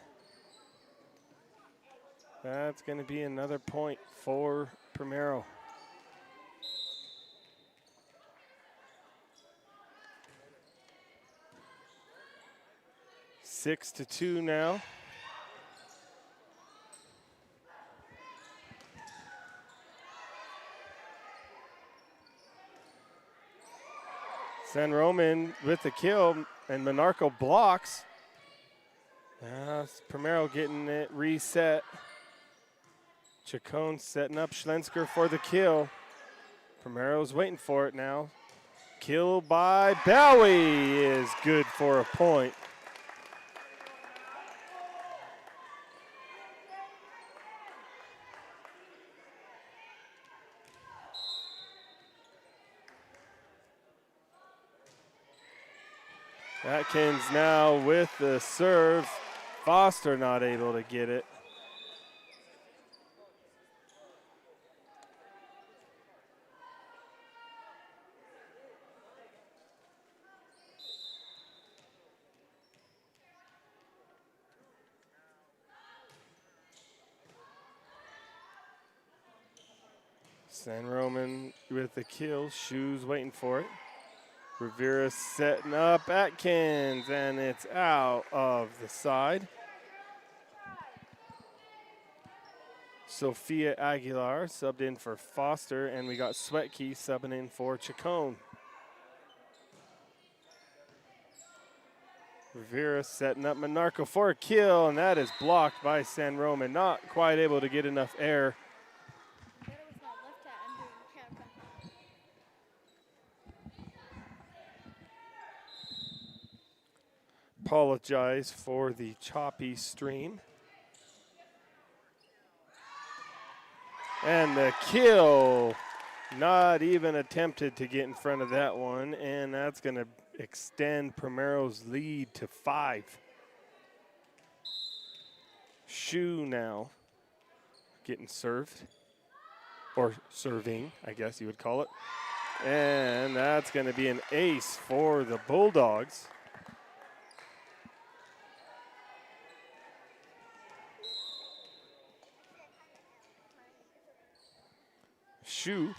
that's going to be another point for Primero. Six to 2 now. San Roman with the kill, and Maniscalco blocks. Now Primero getting it reset. Chacon setting up Schlensker for the kill. Primero's waiting for it now. Kill by Bowie is good for a point. Atkins now with the serve. Foster not able to get it. San Roman with the kill. Shoes waiting for it. Rivera setting up Atkins, and it's out of the side. Sophia Aguilar subbed in for Foster, and we got Swetkey subbing in for Chacon. Rivera setting up Maniscalco for a kill, and that is blocked by San Roman. Not quite able to get enough air. Apologize for the choppy stream. And the kill, not even attempted to get in front of that one, and that's going to extend Primero's lead to 5. Shu now getting served, or serving, I guess you would call it. And that's going to be an ace for the Bulldogs. Shu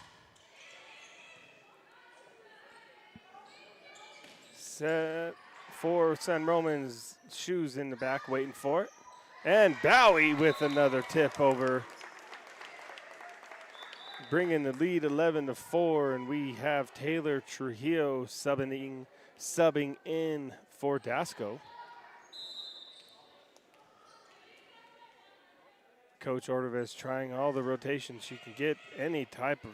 set for San Roman's. Shoes in the back waiting for it. And Bowie with another tip over. Bringing the lead 11-4, and we have Taylor Trujillo subbing in for Dasco. Coach Ordovez trying all the rotations she can get, any type of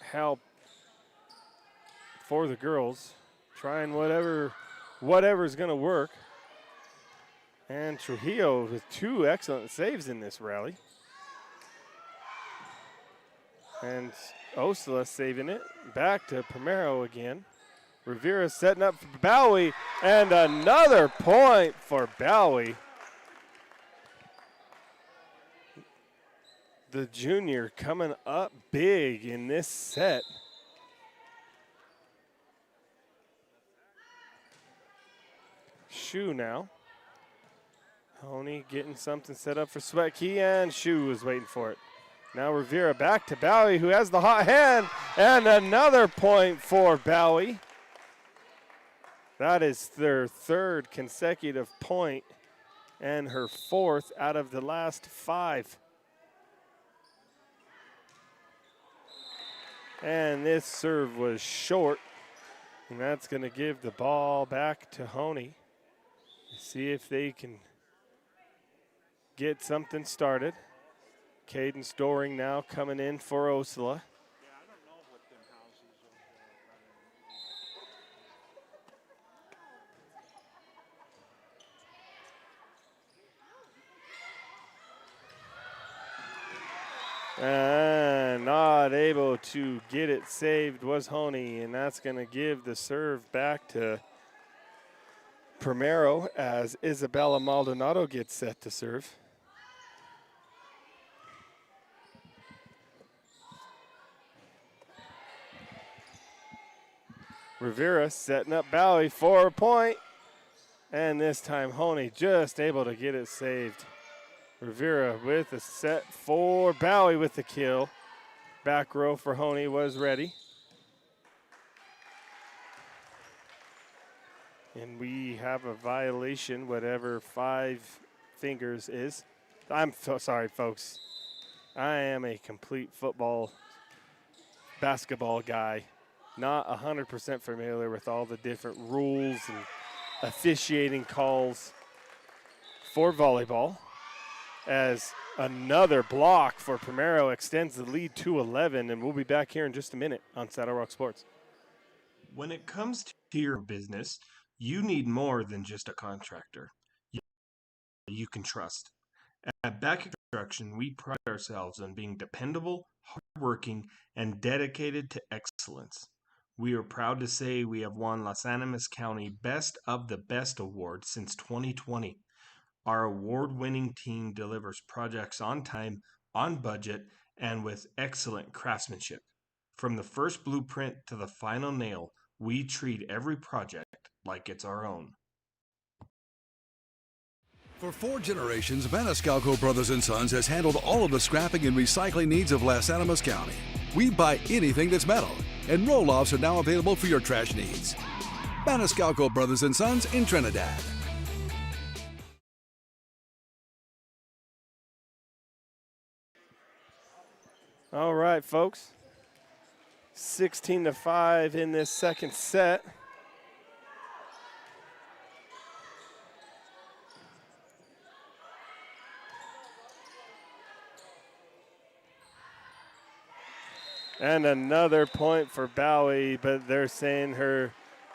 help for the girls. Trying whatever's going to work. And Trujillo with 2 excellent saves in this rally. And Osla saving it. Back to Primero again. Rivera setting up for Bowie, and another point for Bowie. The junior coming up big in this set. Shu now. Hoehne getting something set up for Swetkey, and Shu was waiting for it. Now Rivera back to Bowie, who has the hot hand, and another point for Bowie. That is their 3rd consecutive point and her 4th out of the last 5. And this serve was short, and that's going to give the ball back to Hoehne. See if they can get something started. Caden Storing now coming in for Osla. And not able to get it saved was Hoehne, and that's going to give the serve back to Primero as Isabella Maldonado gets set to serve. Rivera setting up Bowie for a point, and this time Hoehne just able to get it saved. Rivera with a set for Bowie with the kill. Back row for Hoehne was ready. And we have a violation, whatever 5 fingers is. I'm so sorry, folks. I am a complete basketball guy. Not 100% familiar with all the different rules and officiating calls for volleyball. As another block for Primero extends the lead to 11, and we'll be back here in just a minute on Saddle Rock Sports. When it comes to your business, you need more than just a contractor you can trust. At Baca Construction, we pride ourselves on being dependable, hardworking, and dedicated to excellence. We are proud to say we have won Las Animas County Best of the Best Award since 2020. Our award-winning team delivers projects on time, on budget, and with excellent craftsmanship. From the first blueprint to the final nail, we treat every project like it's our own. For 4 generations, Maniscalco Brothers & Sons has handled all of the scrapping and recycling needs of Las Animas County. We buy anything that's metal, and roll-offs are now available for your trash needs. Maniscalco Brothers & Sons in Trinidad. All right, folks. 16-5 in this second set. And another point for Bowie, but they're saying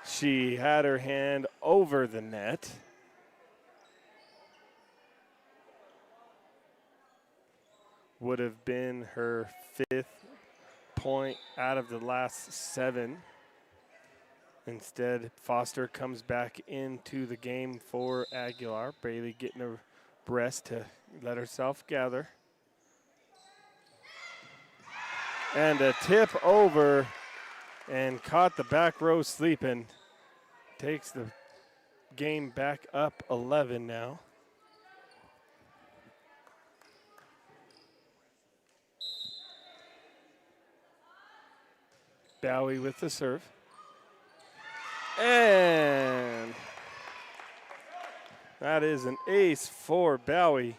she had her hand over the net. Would have been her 5th point out of the last 7. Instead, Foster comes back into the game for Aguilar. Bailey getting a breast to let herself gather. And a tip over and caught the back row sleeping. Takes the game back up 11 now. Bowie with the serve. And that is an ace for Bowie.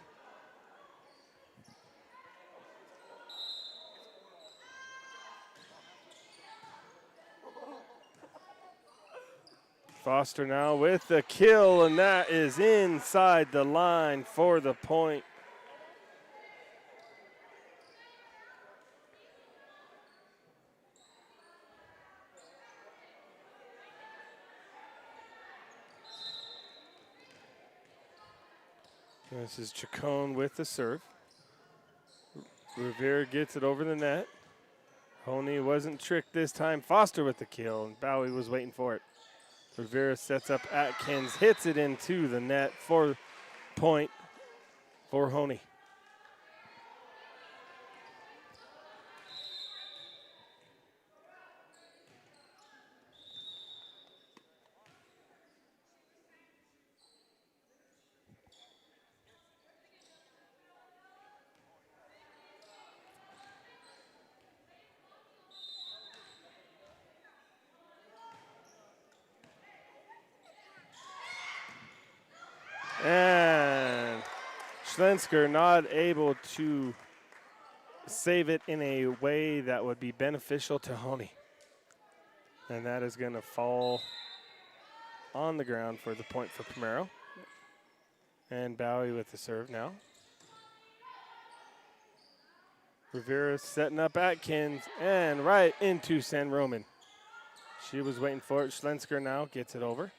Foster now with the kill, and that is inside the line for the point. This is Chacon with the serve. Rivera gets it over the net. Hoehne wasn't tricked this time. Foster with the kill, and Bowie was waiting for it. Rivera sets up Atkins, hits it into the net for point for Hoehne. And Schlensker not able to save it in a way that would be beneficial to Hoehne. And that is going to fall on the ground for the point for Primero. And Bowie with the serve now. Rivera setting up Atkins and right into San Roman. She was waiting for it. Schlensker now gets it over.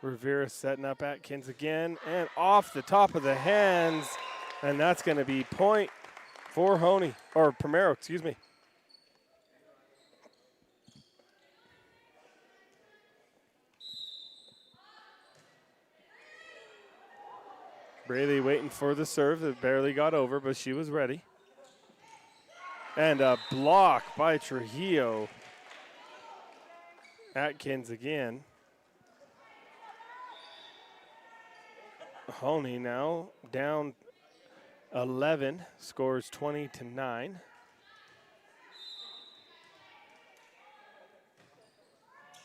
Rivera setting up Atkins again and off the top of the hands. And that's going to be point for Hoehne, or Primero, excuse me. Braley waiting for the serve that barely got over, but she was ready. And a block by Trujillo. Atkins again. Hoehne now down 11, scores 20-9.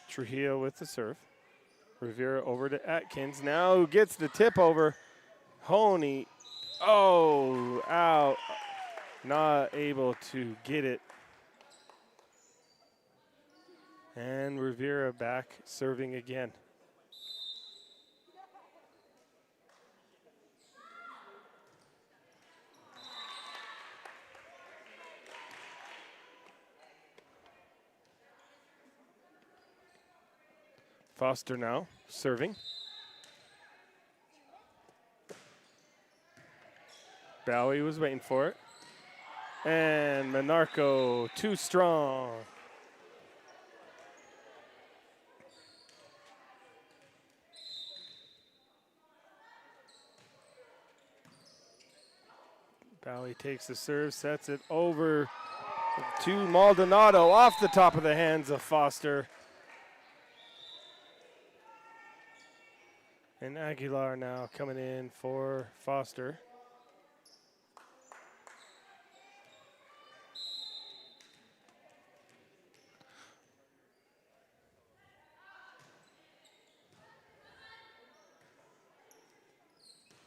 Trujillo with the serve. Rivera over to Atkins. Now gets the tip over. Hoehne, oh, out. Not able to get it. And Rivera back serving again. Foster now serving. Bowie was waiting for it. And Monarco too strong. Bowie takes the serve, sets it over to Maldonado off the top of the hands of Foster. And Aguilar now coming in for Foster.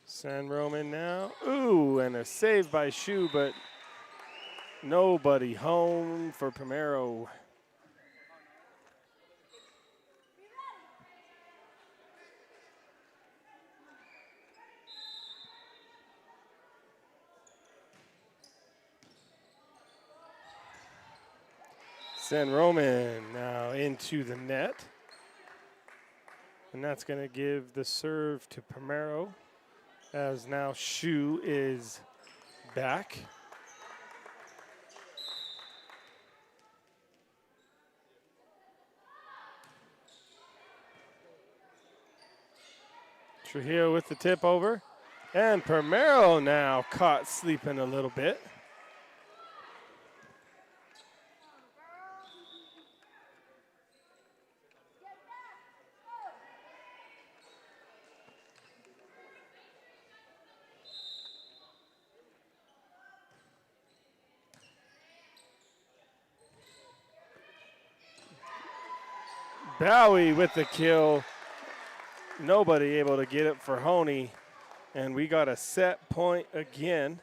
San Roman now. Ooh, and a save by Shu, but nobody home for Primero. San Roman now into the net. And that's going to give the serve to Primero, as now Shu is back. Trujillo with the tip over. And Primero now caught sleeping a little bit. Bowie with the kill. Nobody able to get it for Hoehne. And we got a set point again.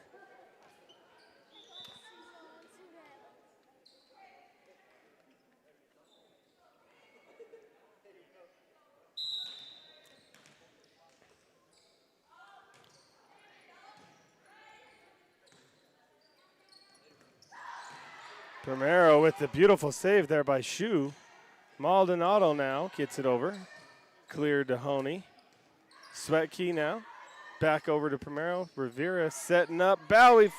Primero with the beautiful save there by Shu. Maldonado now gets it over. Cleared to Hoehne. Swetkey now. Back over to Primero. Rivera setting up. Bowie.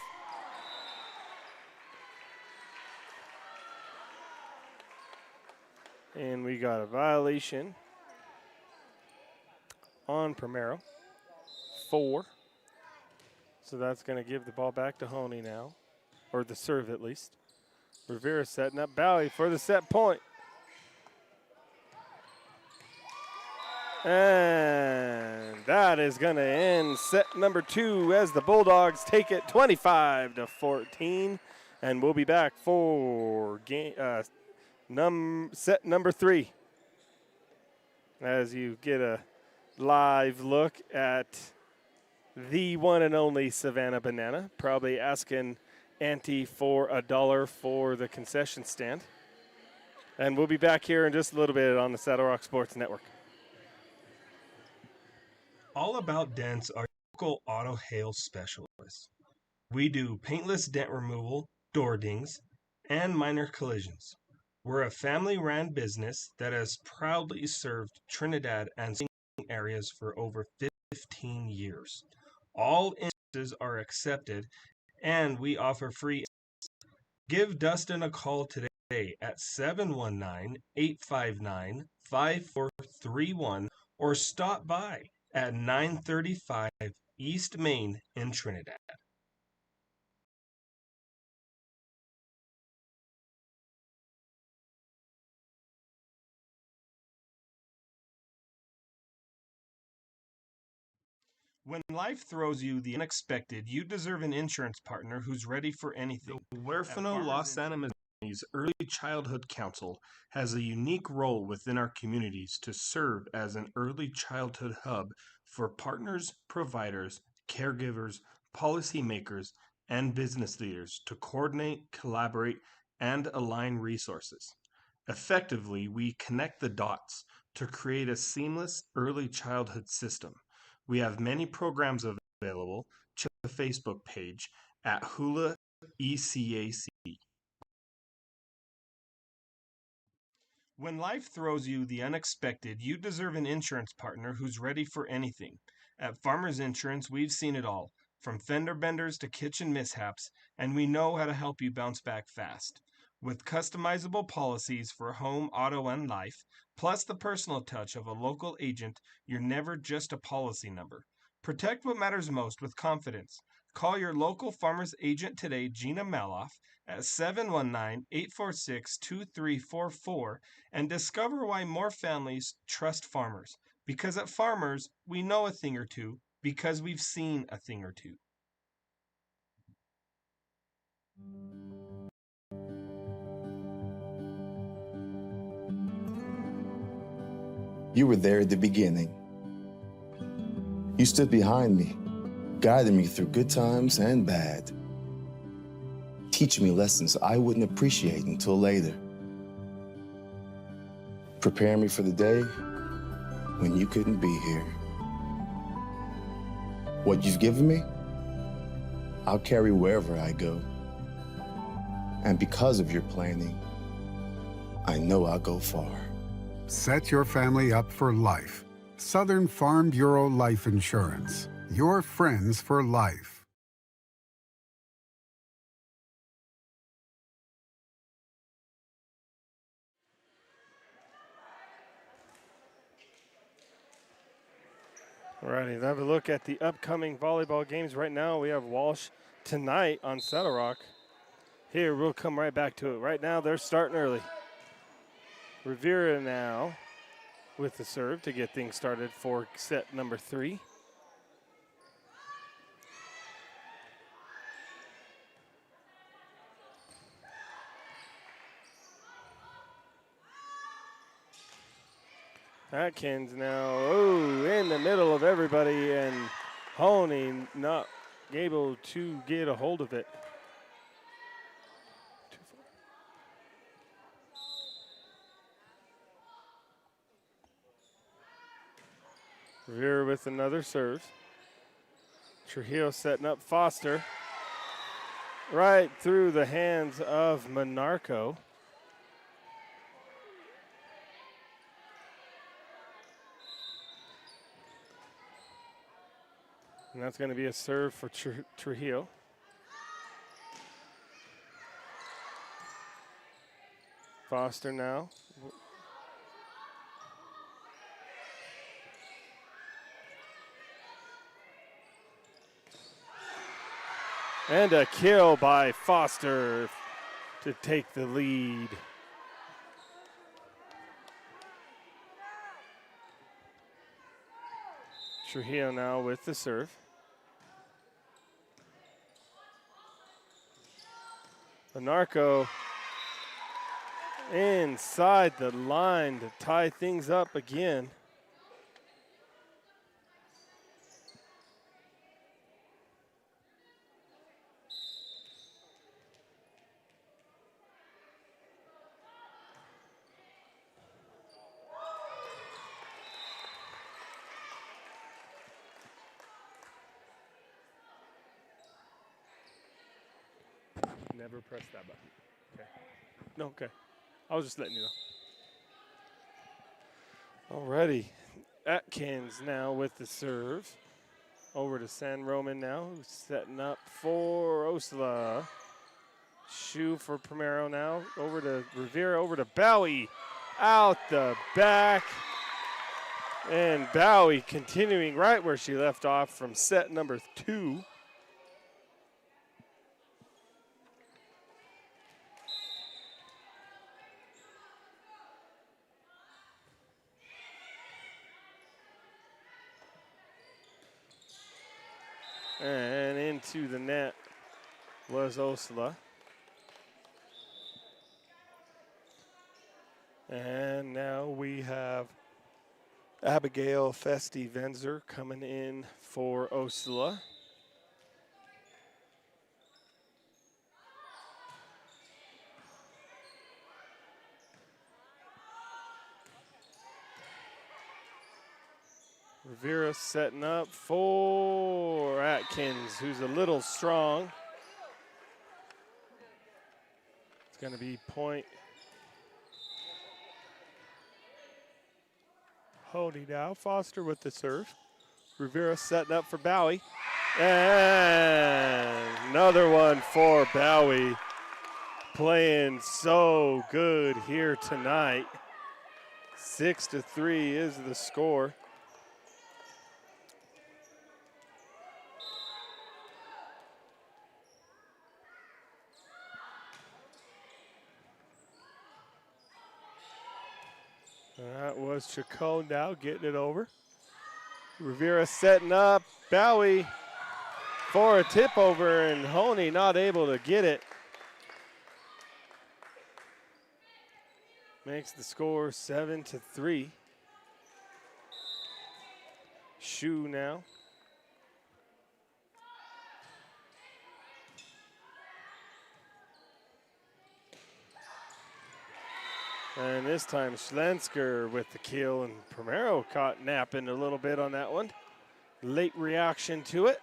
And we got a violation on Primero. 4. So that's going to give the ball back to Hoehne now. Or the serve at least. Rivera setting up Bowie for the set point. And that is going to end set number 2 as the Bulldogs take it 25-14. And we'll be back for game, set number 3 as you get a live look at the one and only Savannah Banana. Probably asking Auntie for $1 for the concession stand. And we'll be back here in just a little bit on the Saddle Rock Sports Network. All About Dents are local auto hail specialists. We do paintless dent removal, door dings, and minor collisions. We're a family-ran business that has proudly served Trinidad and surrounding areas for over 15 years. All insurances are accepted, and we offer free. Give Dustin a call today at 719-859-5431 or stop by at 935 East Main in Trinidad. When life throws you the unexpected, you deserve an insurance partner who's ready for anything. The Huerfano Los Animas Early Childhood Council has a unique role within our communities to serve as an early childhood hub for partners, providers, caregivers, policymakers, and business leaders to coordinate, collaborate, and align resources. Effectively, we connect the dots to create a seamless early childhood system. We have many programs available. Check the Facebook page at Hula ECAC. When life throws you the unexpected, you deserve an insurance partner who's ready for anything. At Farmers Insurance, we've seen it all, from fender benders to kitchen mishaps, and we know how to help you bounce back fast. With customizable policies for home, auto, and life, plus the personal touch of a local agent, you're never just a policy number. Protect what matters most with confidence. Call your local Farmers agent today, Jina Malhouf, at 719-846-2344 and discover why more families trust farmers. Because at Farmers, we know a thing or two because we've seen a thing or two. You were there at the beginning. You stood behind me, guiding me through good times and bad, teaching me lessons I wouldn't appreciate until later, preparing me for the day when you couldn't be here. What you've given me, I'll carry wherever I go. And because of your planning, I know I'll go far. Set your family up for life. Southern Farm Bureau Life Insurance. Your friends for life. Alrighty, let's have a look at the upcoming volleyball games. Right now, we have Walsh tonight on Saddle Rock. Here, we'll come right back to it. Right now, they're starting early. Rivera now with the serve to get things started for set number 3. Atkins now, in the middle of everybody, and Hoehne not able to get a hold of it. Rivera with another serve. Trujillo setting up Foster. Right through the hands of Monarco. And that's going to be a serve for Trujillo. Foster now. And a kill by Foster to take the lead. Trujillo now with the serve. Monarco inside the line to tie things up again. Never press that button. Okay. No, okay. I was just letting you know. Alrighty. Atkins now with the serve. Over to San Roman now, who's setting up for Osla. Shoe for Primero now. Over to Rivera, over to Bowie. Out the back. And Bowie continuing right where she left off from set number 2. And into the net was Osla. And now we have Abigail Festi-Venzer coming in for Osla. Rivera setting up for Atkins, who's a little strong. It's going to be point Hoehne now. Foster with the serve. Rivera setting up for Bowie. And another one for Bowie. Playing so good here tonight. 6-3 is the score. That was Chacon now getting it over. Rivera setting up. Bowie for a tip over, and Hoehne not able to get it. Makes the score 7-3. Shoe now. And this time Schlensker with the kill, and Primero caught napping a little bit on that one. Late reaction to it.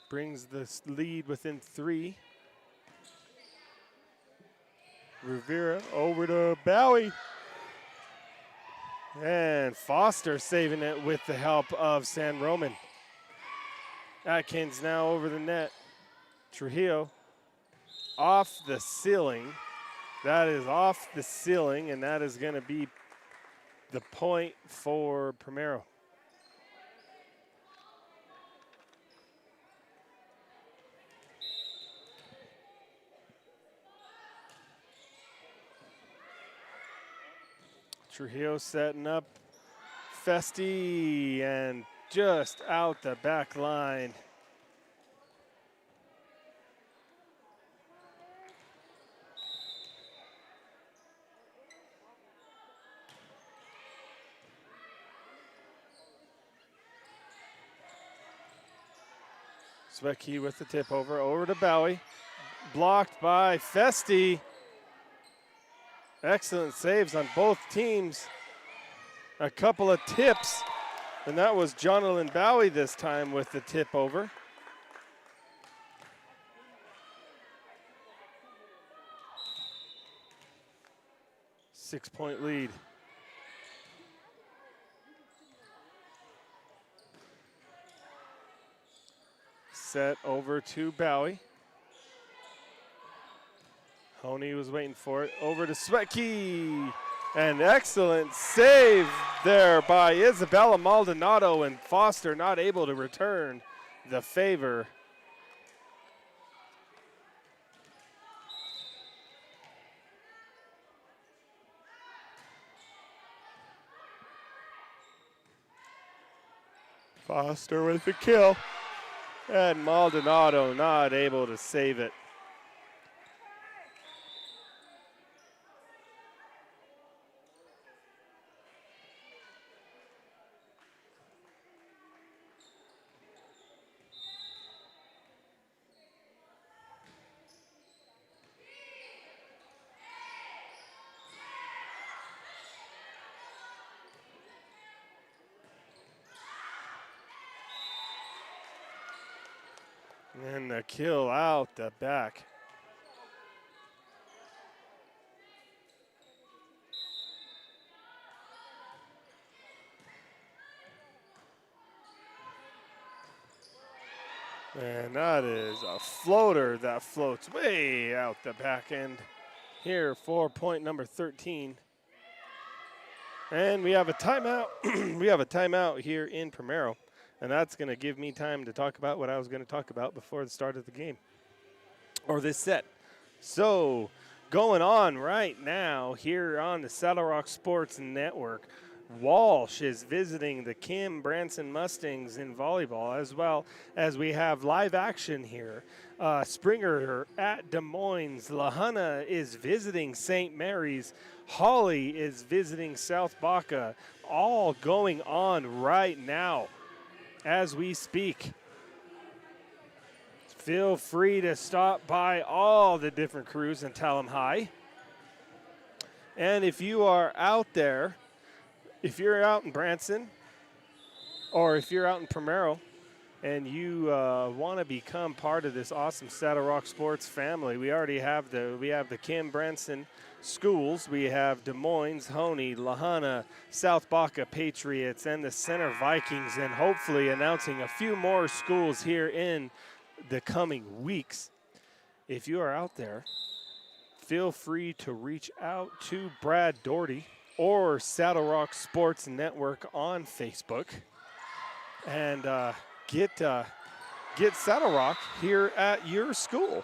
Brings the lead within 3. Rivera over to Bowie. And Foster saving it with the help of San Roman. Atkins now over the net. Trujillo off the ceiling. That is off the ceiling, and that is going to be the point for Primero. Trujillo setting up Festi, and just out the back line. Swecki with the tip over to Bowie. Blocked by Festi. Excellent saves on both teams. A couple of tips, and that was Jonathan Bowie this time with the tip over. Six-point lead. Set over to Bowie. Hoehne was waiting for it. Over to Swecki. An excellent save there by Isabella Maldonado, and Foster not able to return the favor. Foster with the kill. And Maldonado not able to save it. And the kill out the back. And that is a floater that floats way out the back end here for point number 13. And we have a timeout. We have a timeout here in Primero. And that's going to give me time to talk about what I was going to talk about before the start of the game. Or this set. So, going on right now here on the Saddle Rock Sports Network, Walsh is visiting the Kim Branson Mustangs in volleyball, as well as we have live action here. Springer at Des Moines. Lahana is visiting St. Mary's. Holly is visiting South Baca. All going on right now as we speak. Feel free to stop by all the different crews and tell them hi. And if you are out there, if you're out in Branson, or if you're out in Primero, and you want to become part of this awesome Saddle Rock Sports family, we already have the Kim Branson schools. We have Des Moines, Hoehne, Lahana, South Baca Patriots, and the Center Vikings, and hopefully announcing a few more schools here in the coming weeks. If you are out there, feel free to reach out to Brad Doherty or Saddle Rock Sports Network on Facebook and get Saddle Rock here at your school.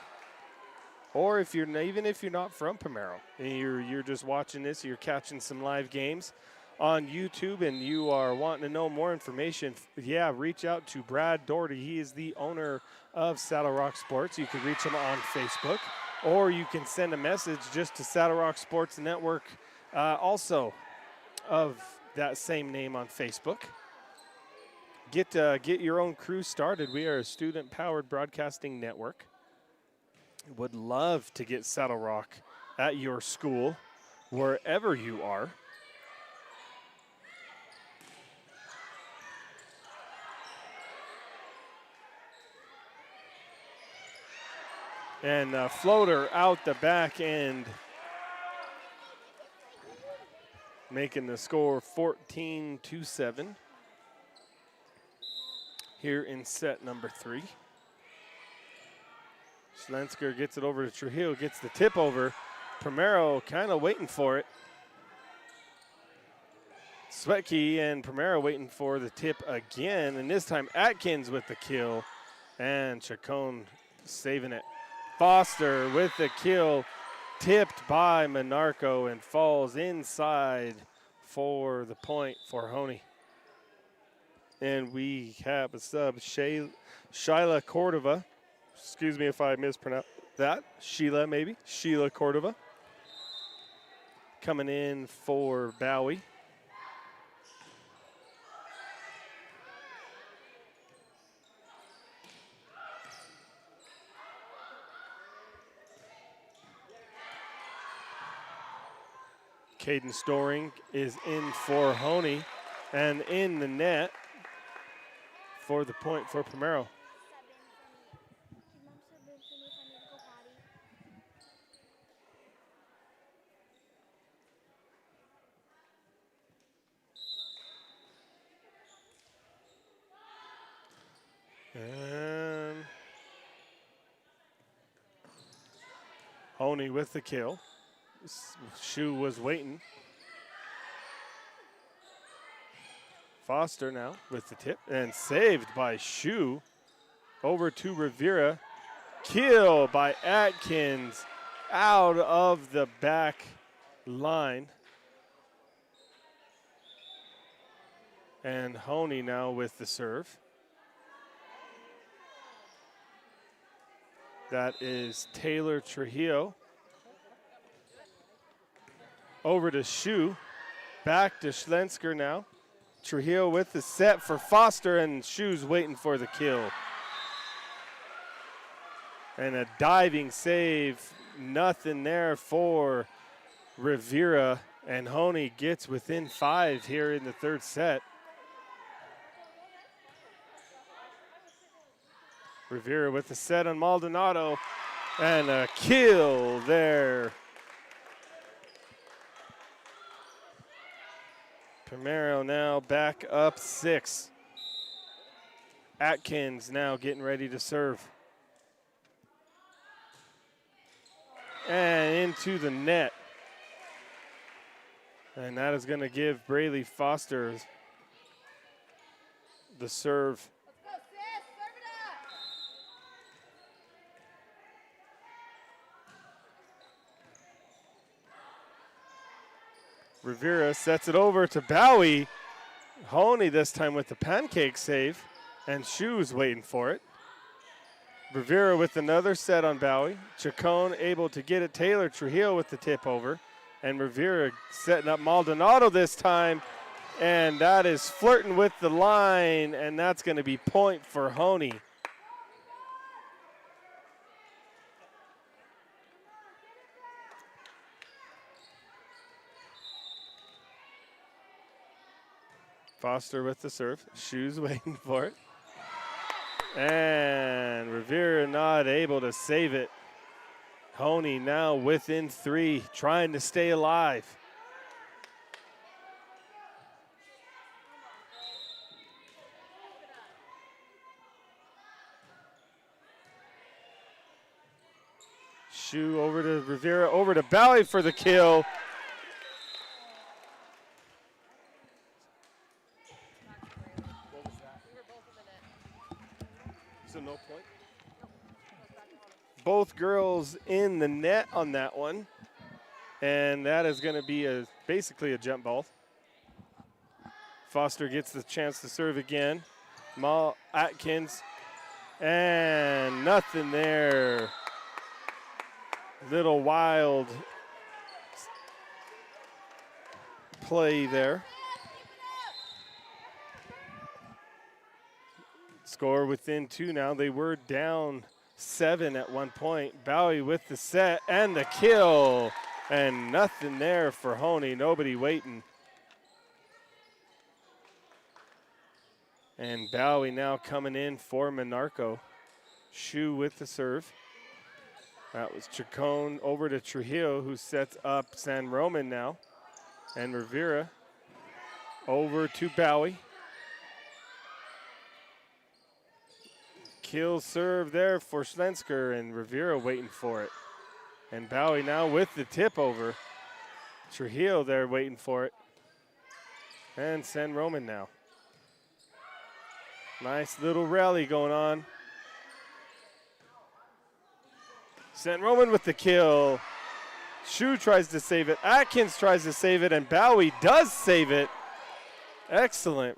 Or if even if you're not from Primero and you're just watching this, you're catching some live games on YouTube and you are wanting to know more information, reach out to Brad Doherty. He is the owner of Saddle Rock Sports. You can reach him on Facebook, or you can send a message just to Saddle Rock Sports Network, also of that same name on Facebook. Get your own crew started. We are a student-powered broadcasting network. Would love to get Saddle Rock at your school, wherever you are. And floater out the back end, making the score 14-7 here in set number 3. Schlensker gets it over to Trujillo, gets the tip over. Primero kind of waiting for it. Swetkey and Primero waiting for the tip again, and this time Atkins with the kill, and Chacon saving it. Foster with the kill, tipped by Monarco and falls inside for the point for Hoehne. And we have a sub, Sheila Cordova. Excuse me if I mispronounce that. Sheila Cordova. Coming in for Bowie. Caden Storing is in for Hoehne and in the net for the point for Primero. And Hoehne with the kill. Shu was waiting. Foster now with the tip and saved by Shu. Over to Rivera. Kill by Atkins out of the back line. And Hoehne now with the serve. That is Taylor Trujillo. Over to Shu. Back to Schlensker now. Trujillo with the set for Foster, and Shu's waiting for the kill. And a diving save. Nothing there for Rivera. And Hoehne gets within 5 here in the third set. Rivera with the set on Maldonado, and a kill there. Primero now back up 6. Atkins now getting ready to serve. And into the net. And that is going to give Braley Foster the serve. Rivera sets it over to Bowie. Hoehne this time with the pancake save, and Shoes waiting for it. Rivera with another set on Bowie. Chacon able to get it. Taylor Trujillo with the tip over. And Rivera setting up Maldonado this time. And that is flirting with the line, and that's going to be point for Hoehne. Foster with the serve. Shoes waiting for it. And Rivera not able to save it. Hoehne now within 3, trying to stay alive. Shoe over to Rivera, over to Bowie for the kill. So no point? Both girls in the net on that one. And that is going to be basically a jump ball. Foster gets the chance to serve again. Atkins. And nothing there. Little wild play there. Score within 2 now. They were down 7 at one point. Bowie with the set and the kill. And nothing there for Hoehne. Nobody waiting. And Bowie now coming in for Maniscalco. Shoe with the serve. That was Chacon over to Trujillo, who sets up San Roman now. And Rivera over to Bowie. Kill serve there for Schlensker, and Rivera waiting for it. And Bowie now with the tip over. Trujillo there waiting for it. And San Roman now. Nice little rally going on. San Roman with the kill. Shu tries to save it. Atkins tries to save it, and Bowie does save it. Excellent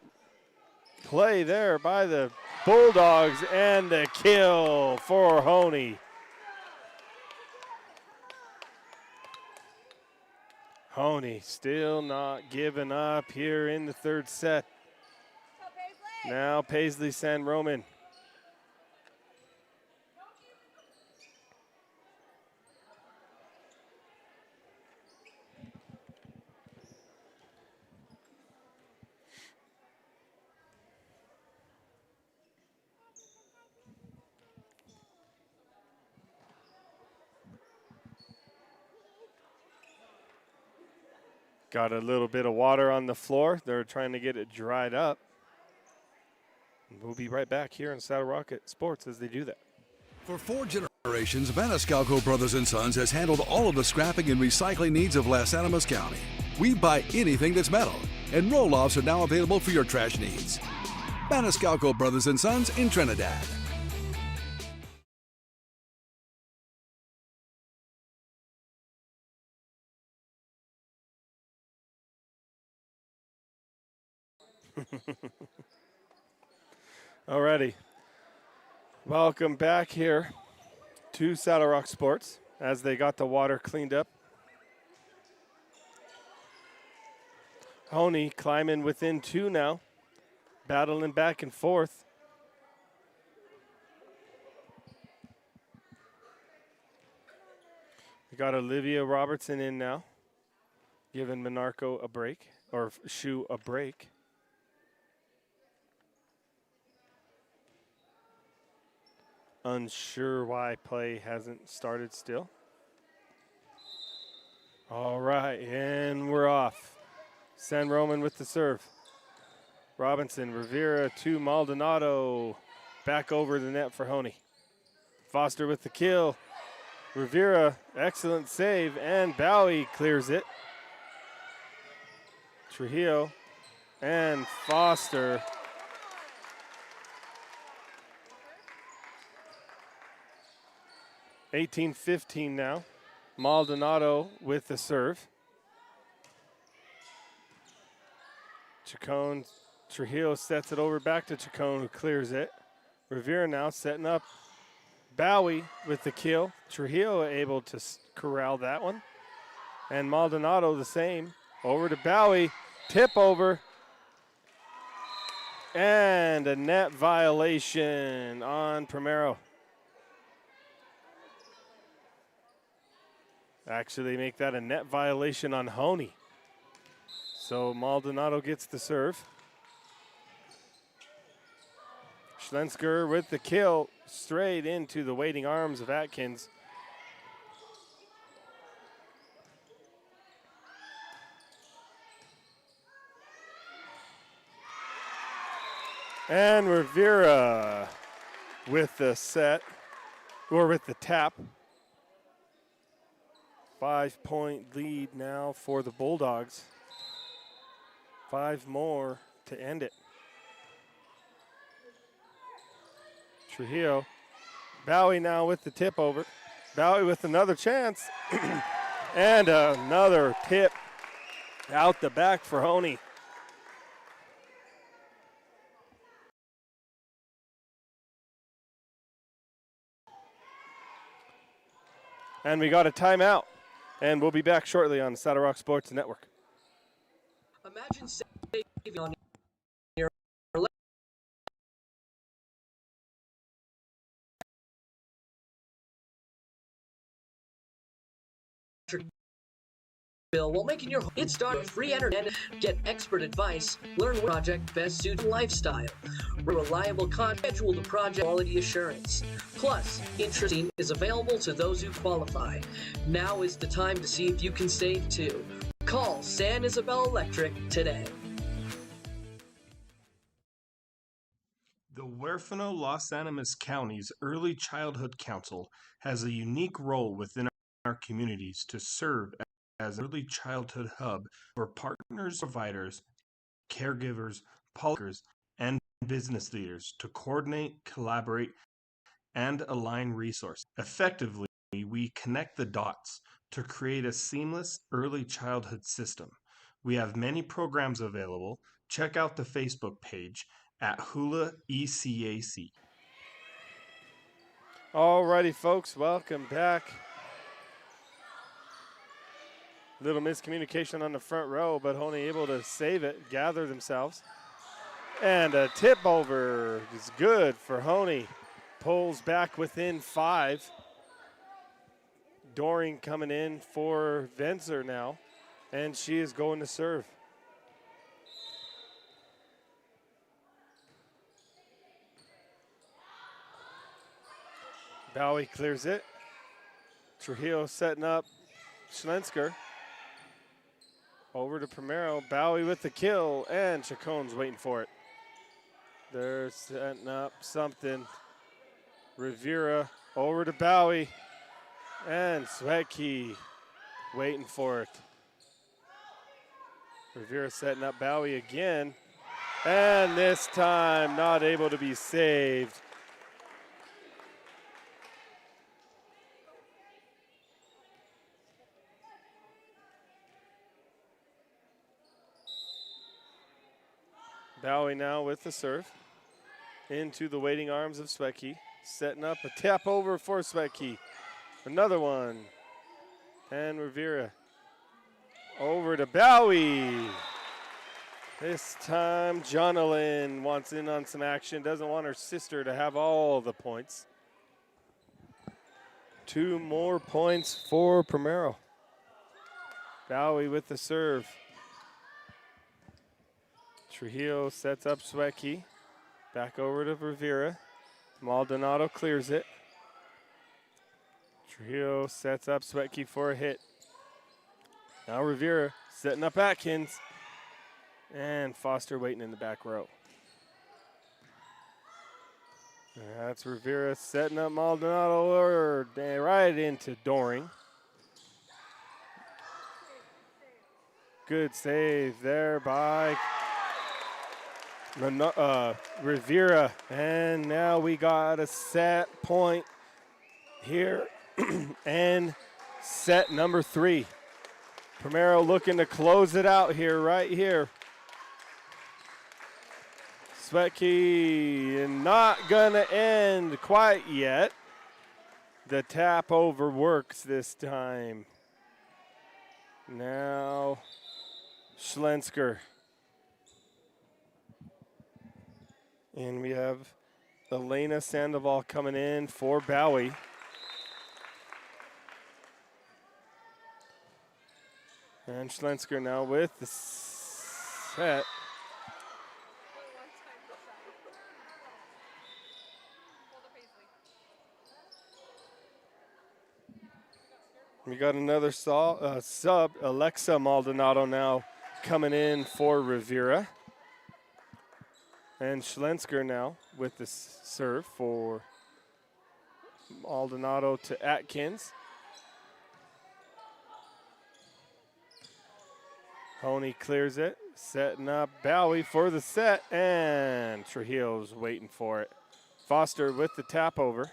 play there by the Bulldogs, and the kill for Hoehne. Hoehne still not giving up here in the third set. Now Paisley San Roman. Got a little bit of water on the floor. They're trying to get it dried up. We'll be right back here in Saddle Rocket Sports as they do that. For 4 generations, Maniscalco Brothers & Sons has handled all of the scrapping and recycling needs of Las Animas County. We buy anything that's metal, and roll-offs are now available for your trash needs. Maniscalco Brothers & Sons in Trinidad. Alrighty. Welcome back here to Saddle Rock Sports as they got the water cleaned up. Hoehne climbing within 2 now, battling back and forth. We got Olivia Robertson in now, giving Maniscalco a break, or Shu a break. Unsure why play hasn't started still. All right, and we're off. San Roman with the serve. Robinson, Rivera to Maldonado. Back over the net for Hoehne. Foster with the kill. Rivera, excellent save, and Bowie clears it. Trujillo and Foster. (18-15) now. Maldonado with the serve. Chacon, Trujillo sets it over back to Chacon, who clears it. Rivera now setting up Bowie with the kill. Trujillo able to corral that one. And Maldonado the same. Over to Bowie. Tip over. And a net violation on Primero. Actually, they make that a net violation on Hoehne. So Maldonado gets the serve. Schlensker with the kill, straight into the waiting arms of Atkins. And Rivera with the set, or with the tap. 5-point lead now for the Bulldogs. 5 more to end it. Trujillo. Bowie now with the tip over. Bowie with another chance. And another tip out the back for Hoehne. And we got a timeout. And we'll be back shortly on Saddle Rock Sports Network. Imagine saving on your electric bill while making your home. It starts free internet, get expert advice, learn what project best suits your lifestyle. Reliable schedule the project quality assurance. Plus, interesting is available to those who qualify. Now is the time to see if you can save too. Call San Isabel Electric today. The Huerfano Los Animas County's Early Childhood Council has a unique role within our communities to serve as an early childhood hub for partners, providers, caregivers, policymakers, and business leaders to coordinate, collaborate, and align resources. Effectively, we connect the dots to create a seamless early childhood system. We have many programs available. Check out the Facebook page at Hula ECAC. Alrighty, folks, welcome back. Little miscommunication on the front row, but Hoehne able to save it, gather themselves. And a tip over is good for Hoehne. Pulls back within 5. Doring coming in for Venzer now, and she is going to serve. Bowie clears it. Trujillo setting up Schlensker. Over to Primero. Bowie with the kill, and Chacon's waiting for it. They're setting up something. Rivera over to Bowie. And Swetke waiting for it. Rivera setting up Bowie again. And this time not able to be saved. Bowie now with the serve. Into the waiting arms of Swetke. Setting up a tap over for Swetke. Another one. And Rivera over to Bowie. This time, Jonalyn wants in on some action. Doesn't want her sister to have all the points. 2 more points for Primero. Bowie with the serve. Trujillo sets up Swetke. Back over to Rivera. Maldonado clears it. Trujillo sets up Sweatke for a hit. Now Rivera setting up Atkins. And Foster waiting in the back row. That's Rivera setting up Maldonado right into Doring. Good save there by Rivera. And now we got a set point here. And set number 3. Primero looking to close it out here, right here. Sweatke not gonna end quite yet. The tap over works this time. Now Schlensker. And we have Elena Sandoval coming in for Bowie. And Schlensker now with the set. We got another sub, Alexa Maldonado now coming in for Rivera. And Schlensker now with the serve for Maldonado to Atkins. Hoehne clears it, setting up Bowie for the set, and Trujillo's waiting for it. Foster with the tap over.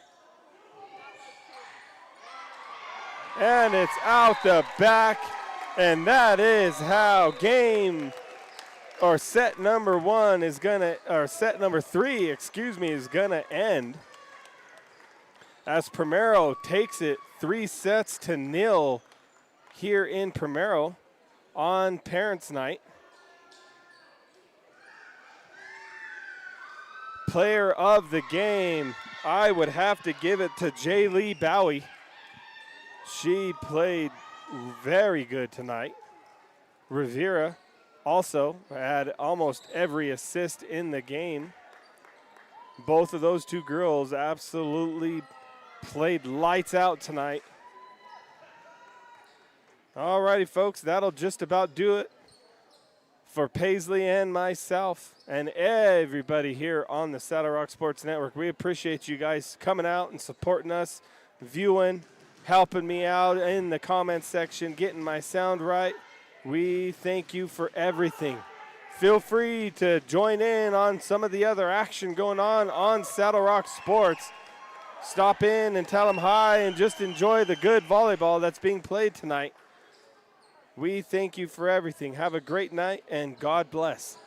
And it's out the back, and that is how set number 3, is gonna end. As Primero takes it 3-0 here in Primero on Parents' Night. Player of the game, I would have to give it to J. Lee Bowie. She played very good tonight. Rivera also had almost every assist in the game. Both of those two girls absolutely played lights out tonight. All righty, folks, that'll just about do it for Paisley and myself and everybody here on the Saddle Rock Sports Network. We appreciate you guys coming out and supporting us, viewing, helping me out in the comments section, getting my sound right. We thank you for everything. Feel free to join in on some of the other action going on Saddle Rock Sports. Stop in and tell them hi and just enjoy the good volleyball that's being played tonight. We thank you for everything. Have a great night and God bless.